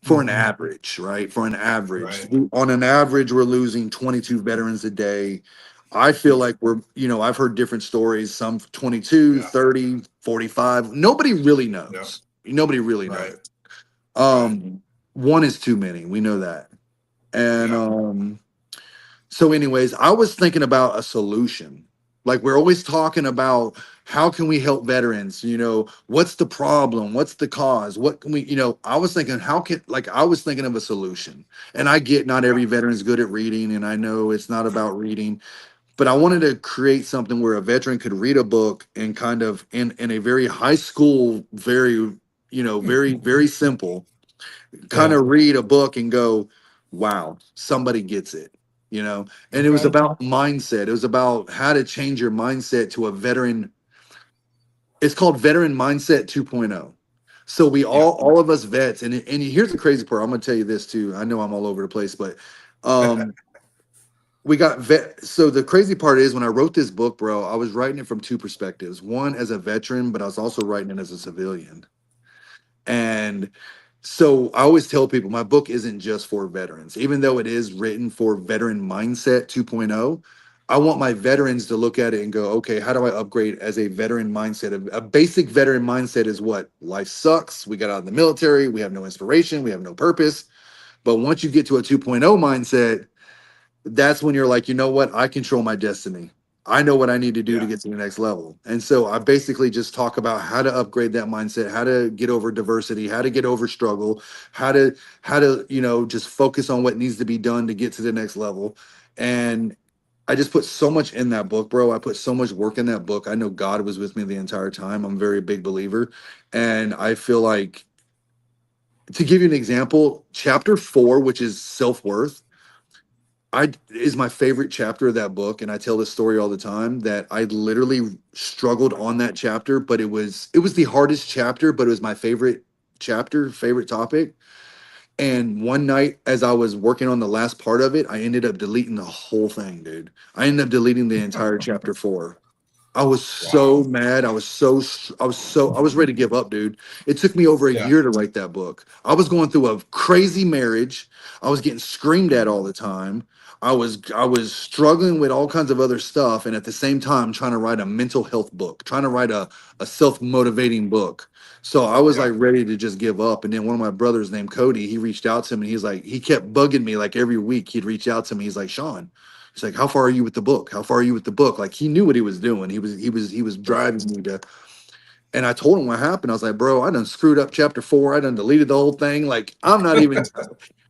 for an Mhm. average, right? For an average. Right. On an average, we're losing 22 veterans a day. I feel like I've heard different stories, some 22, Yeah. 30, 45. Nobody really Yeah. knows. Nobody really Right. knows. Right. One is too many. We know that. And Yeah. so anyways, I was thinking about a solution. Like, we're always talking about how can we help veterans? What's the problem? What's the cause? What can we, I was thinking, I was thinking of a solution. And I get not Yeah. every veteran's good at reading, and I know it's not about reading, but I wanted to create something where a veteran could read a book and kind of in a very high school, very, very, very simple, kind Yeah. of read a book and go, wow, somebody gets it, and it was Okay. about mindset. It was about how to change your mindset to a veteran. It's called Veteran Mindset 2.0. So we Yeah. all of us vets, and here's the crazy part. I'm gonna tell you this too. I know I'm all over the place, but um we got so the crazy part is when I wrote this book, bro, I was writing it from two perspectives. One, as a veteran, but I was also writing it as a civilian. And so I always tell people my book isn't just for veterans, even though it is written for Veteran Mindset 2.0. I want my veterans to look at it and go, okay, how do I upgrade as a veteran mindset? A basic veteran mindset is what? Life sucks. We got out of the military. We have no inspiration. We have no purpose. But once you get to a 2.0 mindset, that's when you're like, you know what? I control my destiny. I know what I need to do to Yeah. get to the next level. And so I basically just talk about how to upgrade that mindset, how to get over diversity, how to get over struggle, how to, just focus on what needs to be done to get to the next level. And I just put so much in that book, bro. I put so much work in that book. I know God was with me the entire time. I'm a very big believer. And I feel like, to give you an example, chapter 4, which is self-worth, I is my favorite chapter of that book, and I tell this story all the time that I literally struggled on that chapter, but it was the hardest chapter, but it was my favorite chapter, favorite topic. And one night, as I was working on the last part of it, I ended up deleting the whole thing, dude. I ended up deleting the entire chapter 4. I was so Wow. mad. I was ready to give up, dude. It took me over a Yeah. year to write that book. I was going through a crazy marriage. I was getting screamed at all the time. I was struggling with all kinds of other stuff, and at the same time trying to write a mental health book, trying to write a self-motivating book. So I was Yeah. like ready to just give up. And then one of my brothers named Cody, he reached out to me. He's like, he kept bugging me like every week. He'd reach out to me. He's like, Shawn, he's like, how far are you with the book? How far are you with the book? Like, he knew what he was doing. He was Right. driving me to. And I told him what happened. I was like, bro, I done screwed up chapter 4. I done deleted the whole thing. Like, I'm not even.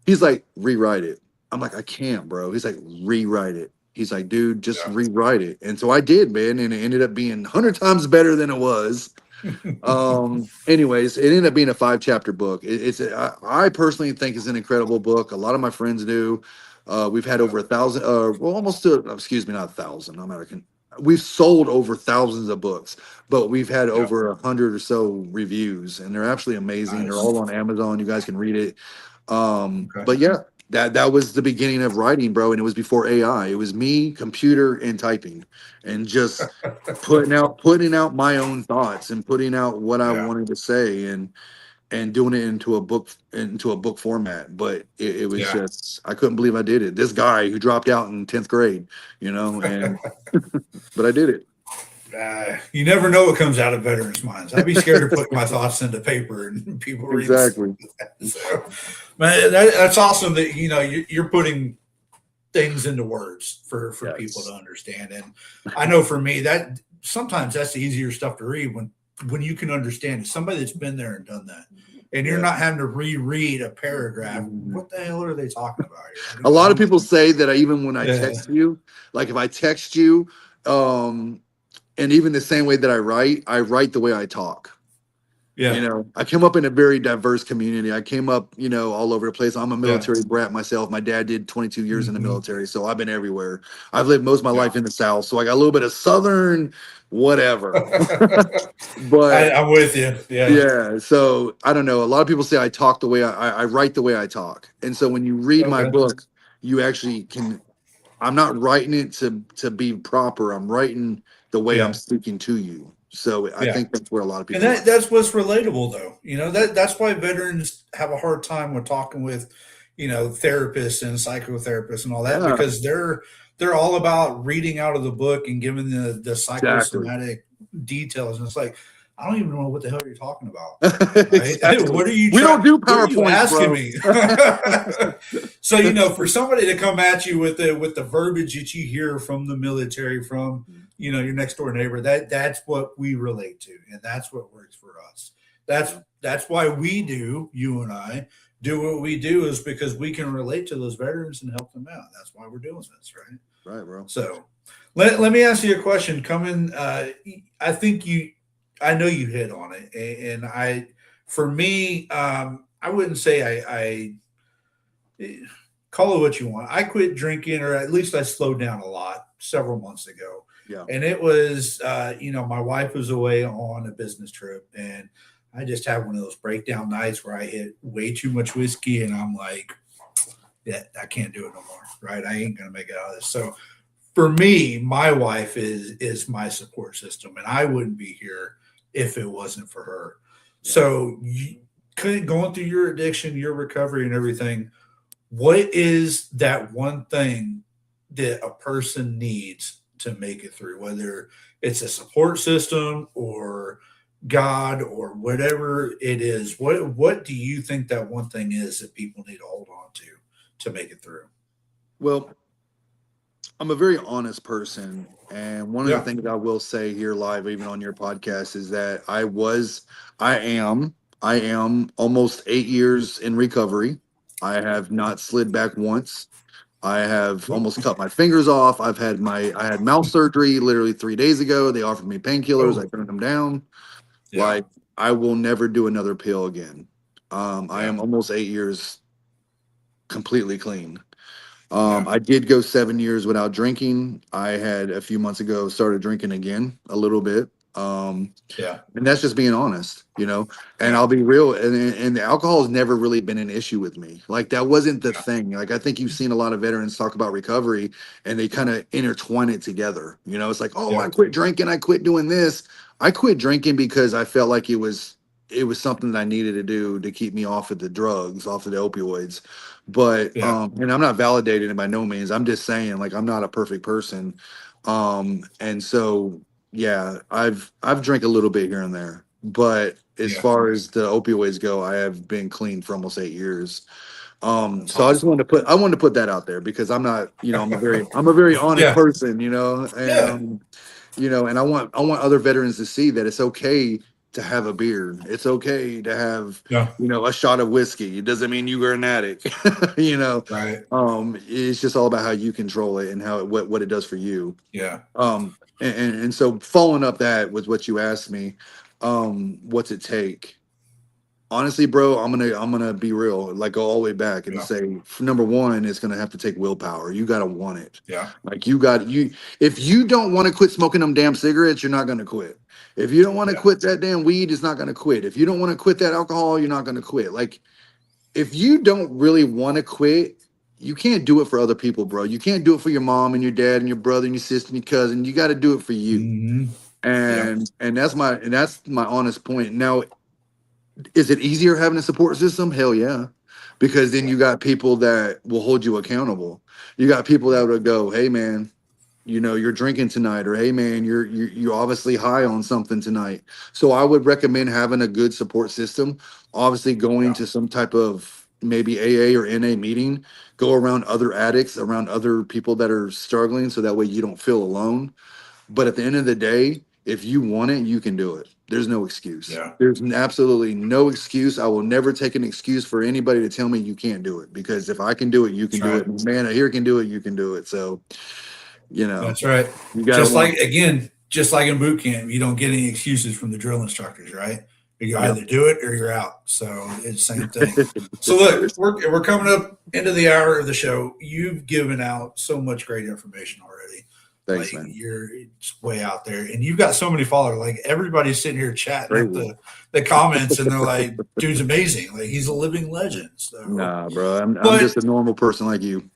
He's like, rewrite it. I'm like, I can't, bro. He's like, rewrite it. He's like, dude, just Yeah. rewrite it. And so I did, man, and it ended up being 100 times better than it was. Anyways, it ended up being a 5 chapter book. I personally think it's an incredible book. A lot of my friends do. We've had over 1,000, well, almost excuse me, not 1,000. I'm American. We've sold over thousands of books, but we've had Yeah. over 100 or so reviews, and they're absolutely amazing. They're Nice. all on Amazon. You guys can read it. Okay. But yeah, that was the beginning of writing, bro, and it was before AI. It was me, computer, and typing, and just putting out my own thoughts and putting out what I Yeah. wanted to say, and doing it into a book format. But it was Yeah. just, I couldn't believe I did it. This guy who dropped out in 10th grade, and but I did it. You never know what comes out of veterans' minds. I'd be scared to put my thoughts into paper and people read this. Exactly. So, man, that's awesome that you're putting things into words for people Yes. to understand. And I know for me that sometimes that's the easier stuff to read when you can understand it. Somebody that's been there and done that, and you're Yeah. not having to reread a paragraph. What the hell are they talking about here? A lot of people say that even when I Yeah. text you, like if I text you, and even the same way that I write the way I talk. Yeah. You know, I came up in a very diverse community. I came up, you know, all over the place. I'm a military brat myself. My dad did 22 years in the military, so I've been everywhere. I've lived most of my life in the South, so I got a little bit of Southern, whatever. But I'm with you. Yeah. yeah, so I don't know. A lot of people say I talk the way I write the way I talk, and so when you read my Okay. book, you actually can. I'm not writing it to be proper. I'm writing the way I'm Yeah. speaking to you. So I Yeah. think that's where a lot of And people like. that's what's relatable though. You know, that's why veterans have a hard time with talking with, therapists and psychotherapists and all that, Yeah, because they're all about reading out of the book and giving the exactly. psychosomatic details. And it's like, I don't even know what the hell you're talking about. Right? Exactly. What are you We don't do what are you PowerPoints, asking bro. me? So, for somebody to come at you with the verbiage that you hear from the military, from your next door neighbor, that's what we relate to, and that's what works for us. That's why you and I do what we do, is because we can relate to those veterans and help them out. That's why we're doing this, right? Right, bro. So let me ask you a question. I know you hit on it, and for me, I wouldn't say I call it what you want. I quit drinking, or at least I slowed down a lot several months ago. Yeah. And it was, my wife was away on a business trip, and I just had one of those breakdown nights where I hit way too much whiskey, and I'm like, yeah, I can't do it no more. Right? I ain't gonna make it out of this. So for me, my wife is my support system, and I wouldn't be here if it wasn't for her. So going through your addiction, your recovery, and everything, what is that one thing that a person needs to make it through, whether it's a support system or God or whatever it is? What do you think that one thing is that people need to hold on to make it through? Well, I'm a very honest person, and one of the Yeah. things I will say here live, even on your podcast, is that I am almost 8 years in recovery. I have not slid back once. I have almost cut my fingers off. I had mouth surgery literally 3 days ago. They offered me painkillers. I Oh, turned them down. yeah. Like, I will never do another pill again. I Yeah. am almost 8 years completely clean. Yeah. I did go 7 years without drinking. I had a few months ago started drinking again a little bit. Yeah. And that's just being honest, you know. And Yeah. I'll be real, and the alcohol has never really been an issue with me. Like, that wasn't the thing. Like, I think you've seen a lot of veterans talk about recovery, and they kind of intertwine it together. You know, it's like, oh, Yeah. I quit drinking, I quit doing this. I quit drinking because I felt like it was something that I needed to do to keep me off of the drugs, off of the opioids. But Yeah. and I'm not validating it by no means. I'm just saying, like, I'm not a perfect person. And so yeah, I've drank a little bit here and there, but as Yeah. far as the opioids go, I have been clean for almost 8 years. That's So awesome. I wanted to put that out there because I'm not, I'm a very honest Yeah. person, you know, and Yeah. and I want other veterans to see that it's okay to have a beer. It's okay to have, Yeah. a shot of whiskey. It doesn't mean you're an addict. you know. Right. It's just all about how you control it and what it does for you. Yeah. And so following up that with what you asked me, what's it take? Honestly, bro, I'm gonna be real, like, go all the way back and Yeah. say, number one, it's gonna have to take willpower. You gotta want it. Yeah. Like, if you don't want to quit smoking them damn cigarettes, you're not gonna quit. If you don't want to Yeah. quit that damn weed, it's not gonna quit. If you don't want to quit that alcohol, you're not gonna quit. Like, if you don't really want to quit, you can't do it for other people, bro. You can't do it for your mom and your dad and your brother and your sister and your cousin. You got to do it for you. Hmm. Yeah. And that's my honest point. Now, is it easier having a support system? Hell yeah. Because then you got people that will hold you accountable. You got people that will go, "Hey man, you're drinking tonight," or "Hey man, you're obviously high on something tonight." So I would recommend having a good support system. Obviously, going Yeah. to some type of maybe AA or NA meeting, go around other addicts, around other people that are struggling, so that way you don't feel alone. But at the end of the day, if you want it, you can do it. There's no excuse. Yeah. There's absolutely no excuse. I will never take an excuse for anybody to tell me you can't do it, because if I can do it, you can That's do right. it. Man, here can do it, you can do it. So, That's right. you got to want. Just like in boot camp, you don't get any excuses from the drill instructors, right? You either do it or you're out. So it's the same thing. So look, we're coming up into the hour of the show. You've given out so much great information already. Thanks, Like man. you're it's way out there, and you've got so many followers. Like everybody's sitting here chatting up Crazy. the comments, and they're like, "Dude's amazing. Like he's a living legend." So, Nah, bro. I'm but just a normal person like you.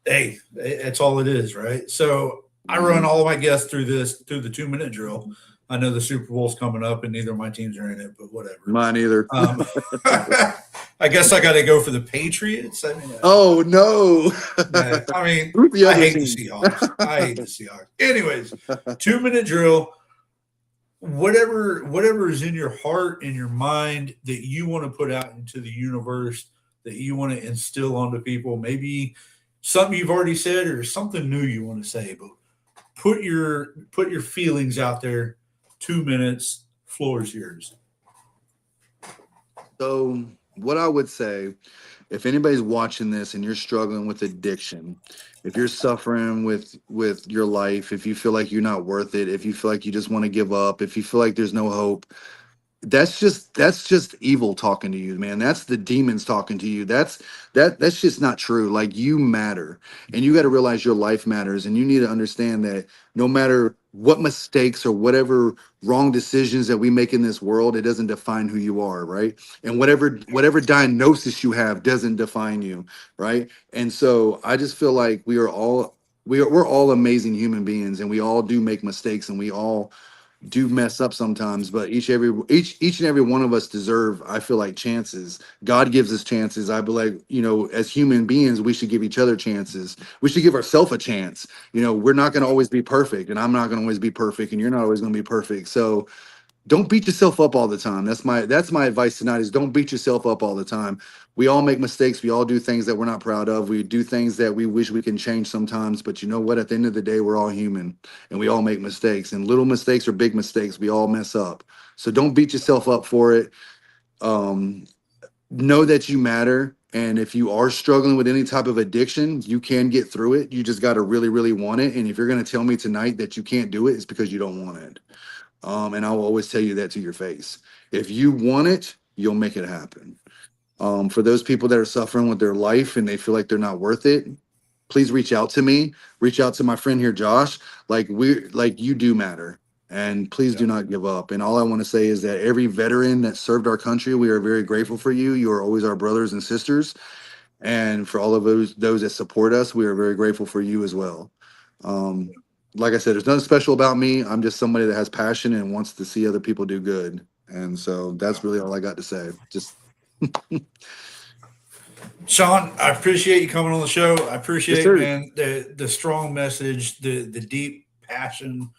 hey, that's all it is, right? So I run all of my guests through the 2-minute drill. I know the Super Bowl's coming up, and neither of my teams are in it, but whatever. Mine either. I guess I got to go for the Patriots. I mean, Oh no! I mean, Who's the I other hate team? the Seahawks. I hate the Seahawks. Anyways, 2-minute drill. Whatever is in your heart and your mind that you want to put out into the universe, that you want to instill onto people, maybe something you've already said or something new you want to say, but put your feelings out there. 2 minutes, floor is yours. So, what I would say, if anybody's watching this and you're struggling with addiction, if you're suffering with your life, if you feel like you're not worth it, if you feel like you just want to give up, if you feel like there's no hope, that's just evil talking to you, man. That's the demons talking to you. That's just not true. Like, you matter, and you got to realize your life matters, and you need to understand that no matter what mistakes or whatever wrong decisions that we make in this world, it doesn't define who you are, right? And whatever diagnosis you have doesn't define you, right? And so I just feel like we're all amazing human beings, and we all do make mistakes, and we all do mess up sometimes, but each and every one of us deserve, I feel like, chances. God gives us chances. I believe, as human beings, we should give each other chances. We should give ourselves a chance. We're not going to always be perfect, and I'm not going to always be perfect, and you're not always going to be perfect. So don't beat yourself up all the time. That's my advice tonight, is don't beat yourself up all the time. We all make mistakes. We all do things that we're not proud of. We do things that we wish we can change sometimes, but you know what? At the end of the day, we're all human, and we all make mistakes, and little mistakes or big mistakes, we all mess up. So don't beat yourself up for it. Know that you matter. And if you are struggling with any type of addiction, you can get through it. You just got to really, really want it. And if you're going to tell me tonight that you can't do it, it's because you don't want it. And I will always tell you that to your face. If you want it, you'll make it happen. For those people that are suffering with their life and they feel like they're not worth it, please reach out to me. Reach out to my friend here, Josh. You do matter. And please do not give up. And all I want to say is that every veteran that served our country, we are very grateful for you. You are always our brothers and sisters. And for all of those that support us, we are very grateful for you as well. Like I said, there's nothing special about me. I'm just somebody that has passion and wants to see other people do good. And so that's really all I got to say. Just Shawn, I appreciate you coming on the show. I appreciate, Yes, sir. man, the strong message, the deep passion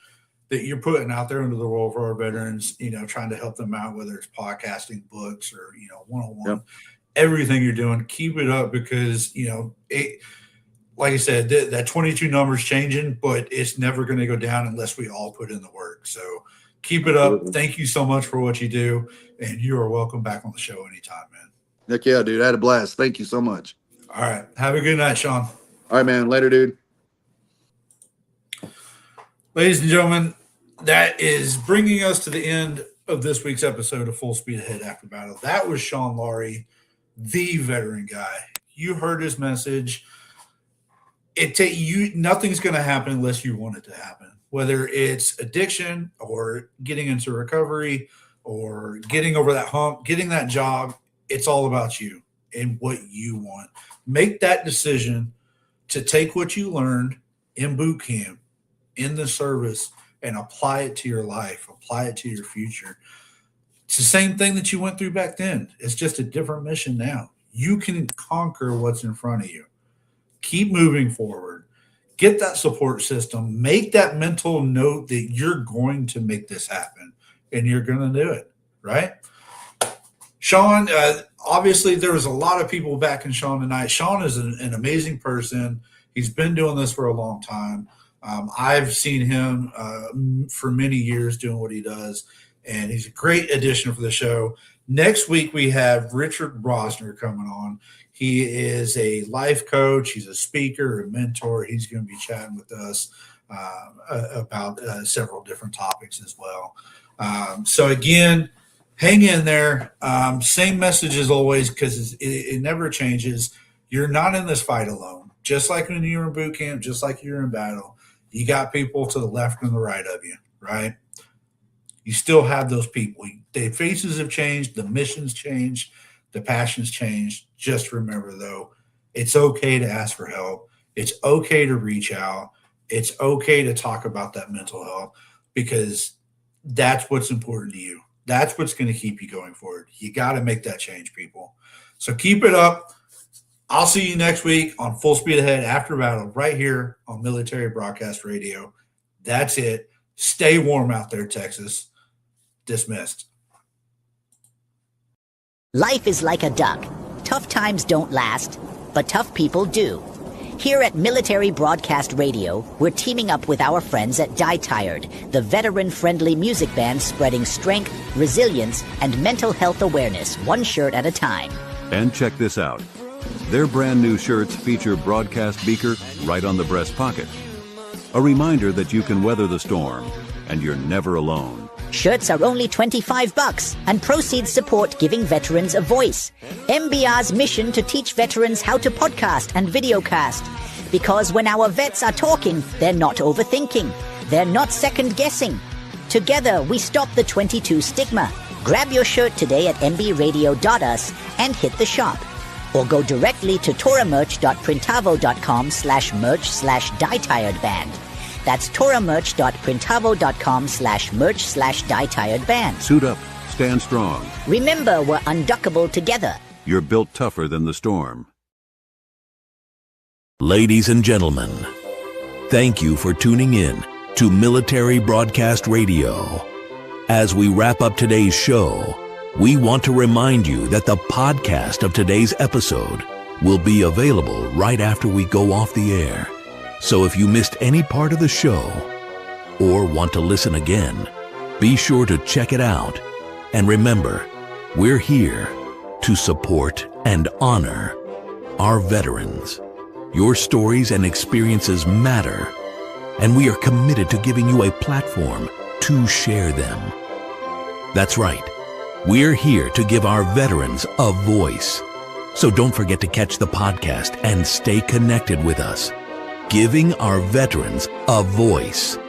that you're putting out there into the world for our veterans, trying to help them out, whether it's podcasting, books, or, one-on-one, everything you're doing. Keep it up, because, like I said, that 22 number is changing, but it's never going to go down unless we all put in the work. So keep it up. Thank you so much for what you do, and you are welcome back on the show anytime, man. Heck yeah, dude. I had a blast. Thank you so much. All right. Have a good night, Shawn. All right, man. Later, dude. Ladies and gentlemen, that is bringing us to the end of this week's episode of Full Speed Ahead After Battle. That was Shawn Laurie, the veteran guy. You heard his message. Nothing's going to happen unless you want it to happen, whether it's addiction or getting into recovery or getting over that hump, getting that job. It's all about you and what you want. Make that decision to take what you learned in boot camp, in the service, and apply it to your life, apply it to your future. It's the same thing that you went through back then. It's just a different mission now. You can conquer what's in front of you. Keep moving forward. Get that support system. Make that mental note that you're going to make this happen, and you're going to do it, right? Shawn, obviously there was a lot of people backing Shawn tonight. Shawn is an amazing person. He's been doing this for a long time. I've seen him for many years doing what he does, and he's a great addition for the show. Next week, we have Richard Brosner coming on. He is a life coach. He's a speaker, a mentor. He's going to be chatting with us about several different topics as well. So again, hang in there. Same message as always, because it never changes. You're not in this fight alone. Just like when you're in boot camp, just like you're in battle, you got people to the left and the right of you, right? You still have those people. Their faces have changed. The missions changed. The passions changed. Just remember, though, it's okay to ask for help. It's okay to reach out. It's okay to talk about that mental health, because that's what's important to you. That's what's going to keep you going forward. You got to make that change, people. So keep it up. I'll see you next week on Full Speed Ahead After Battle right here on Military Broadcast Radio. That's it. Stay warm out there, Texas. Dismissed. Life is like a duck. Tough times don't last, but tough people do. Here at Military Broadcast Radio, we're teaming up with our friends at Die Tired, the veteran-friendly music band spreading strength, resilience, and mental health awareness one shirt at a time. And check this out. Their brand new shirts feature broadcast beaker right on the breast pocket. A reminder that you can weather the storm, and you're never alone. Shirts are only $25, and proceeds support giving veterans a voice. MBR's mission to teach veterans how to podcast and videocast. Because when our vets are talking, they're not overthinking. They're not second-guessing. Together, we stop the 22 stigma. Grab your shirt today at mbradio.us and hit the shop. Or go directly to toramerch.printavo.com/merch/dietiredband. That's toramerch.printavo.com/merch/dietiredband. Suit up, stand strong. Remember, we're unduckable together. You're built tougher than the storm. Ladies and gentlemen, thank you for tuning in to Military Broadcast Radio. As we wrap up today's show, we want to remind you that the podcast of today's episode will be available right after we go off the air. So if you missed any part of the show or want to listen again, be sure to check it out. And remember, we're here to support and honor our veterans. Your stories and experiences matter, and we are committed to giving you a platform to share them. That's right. We're here to give our veterans a voice. So don't forget to catch the podcast and stay connected with us. Giving our veterans a voice.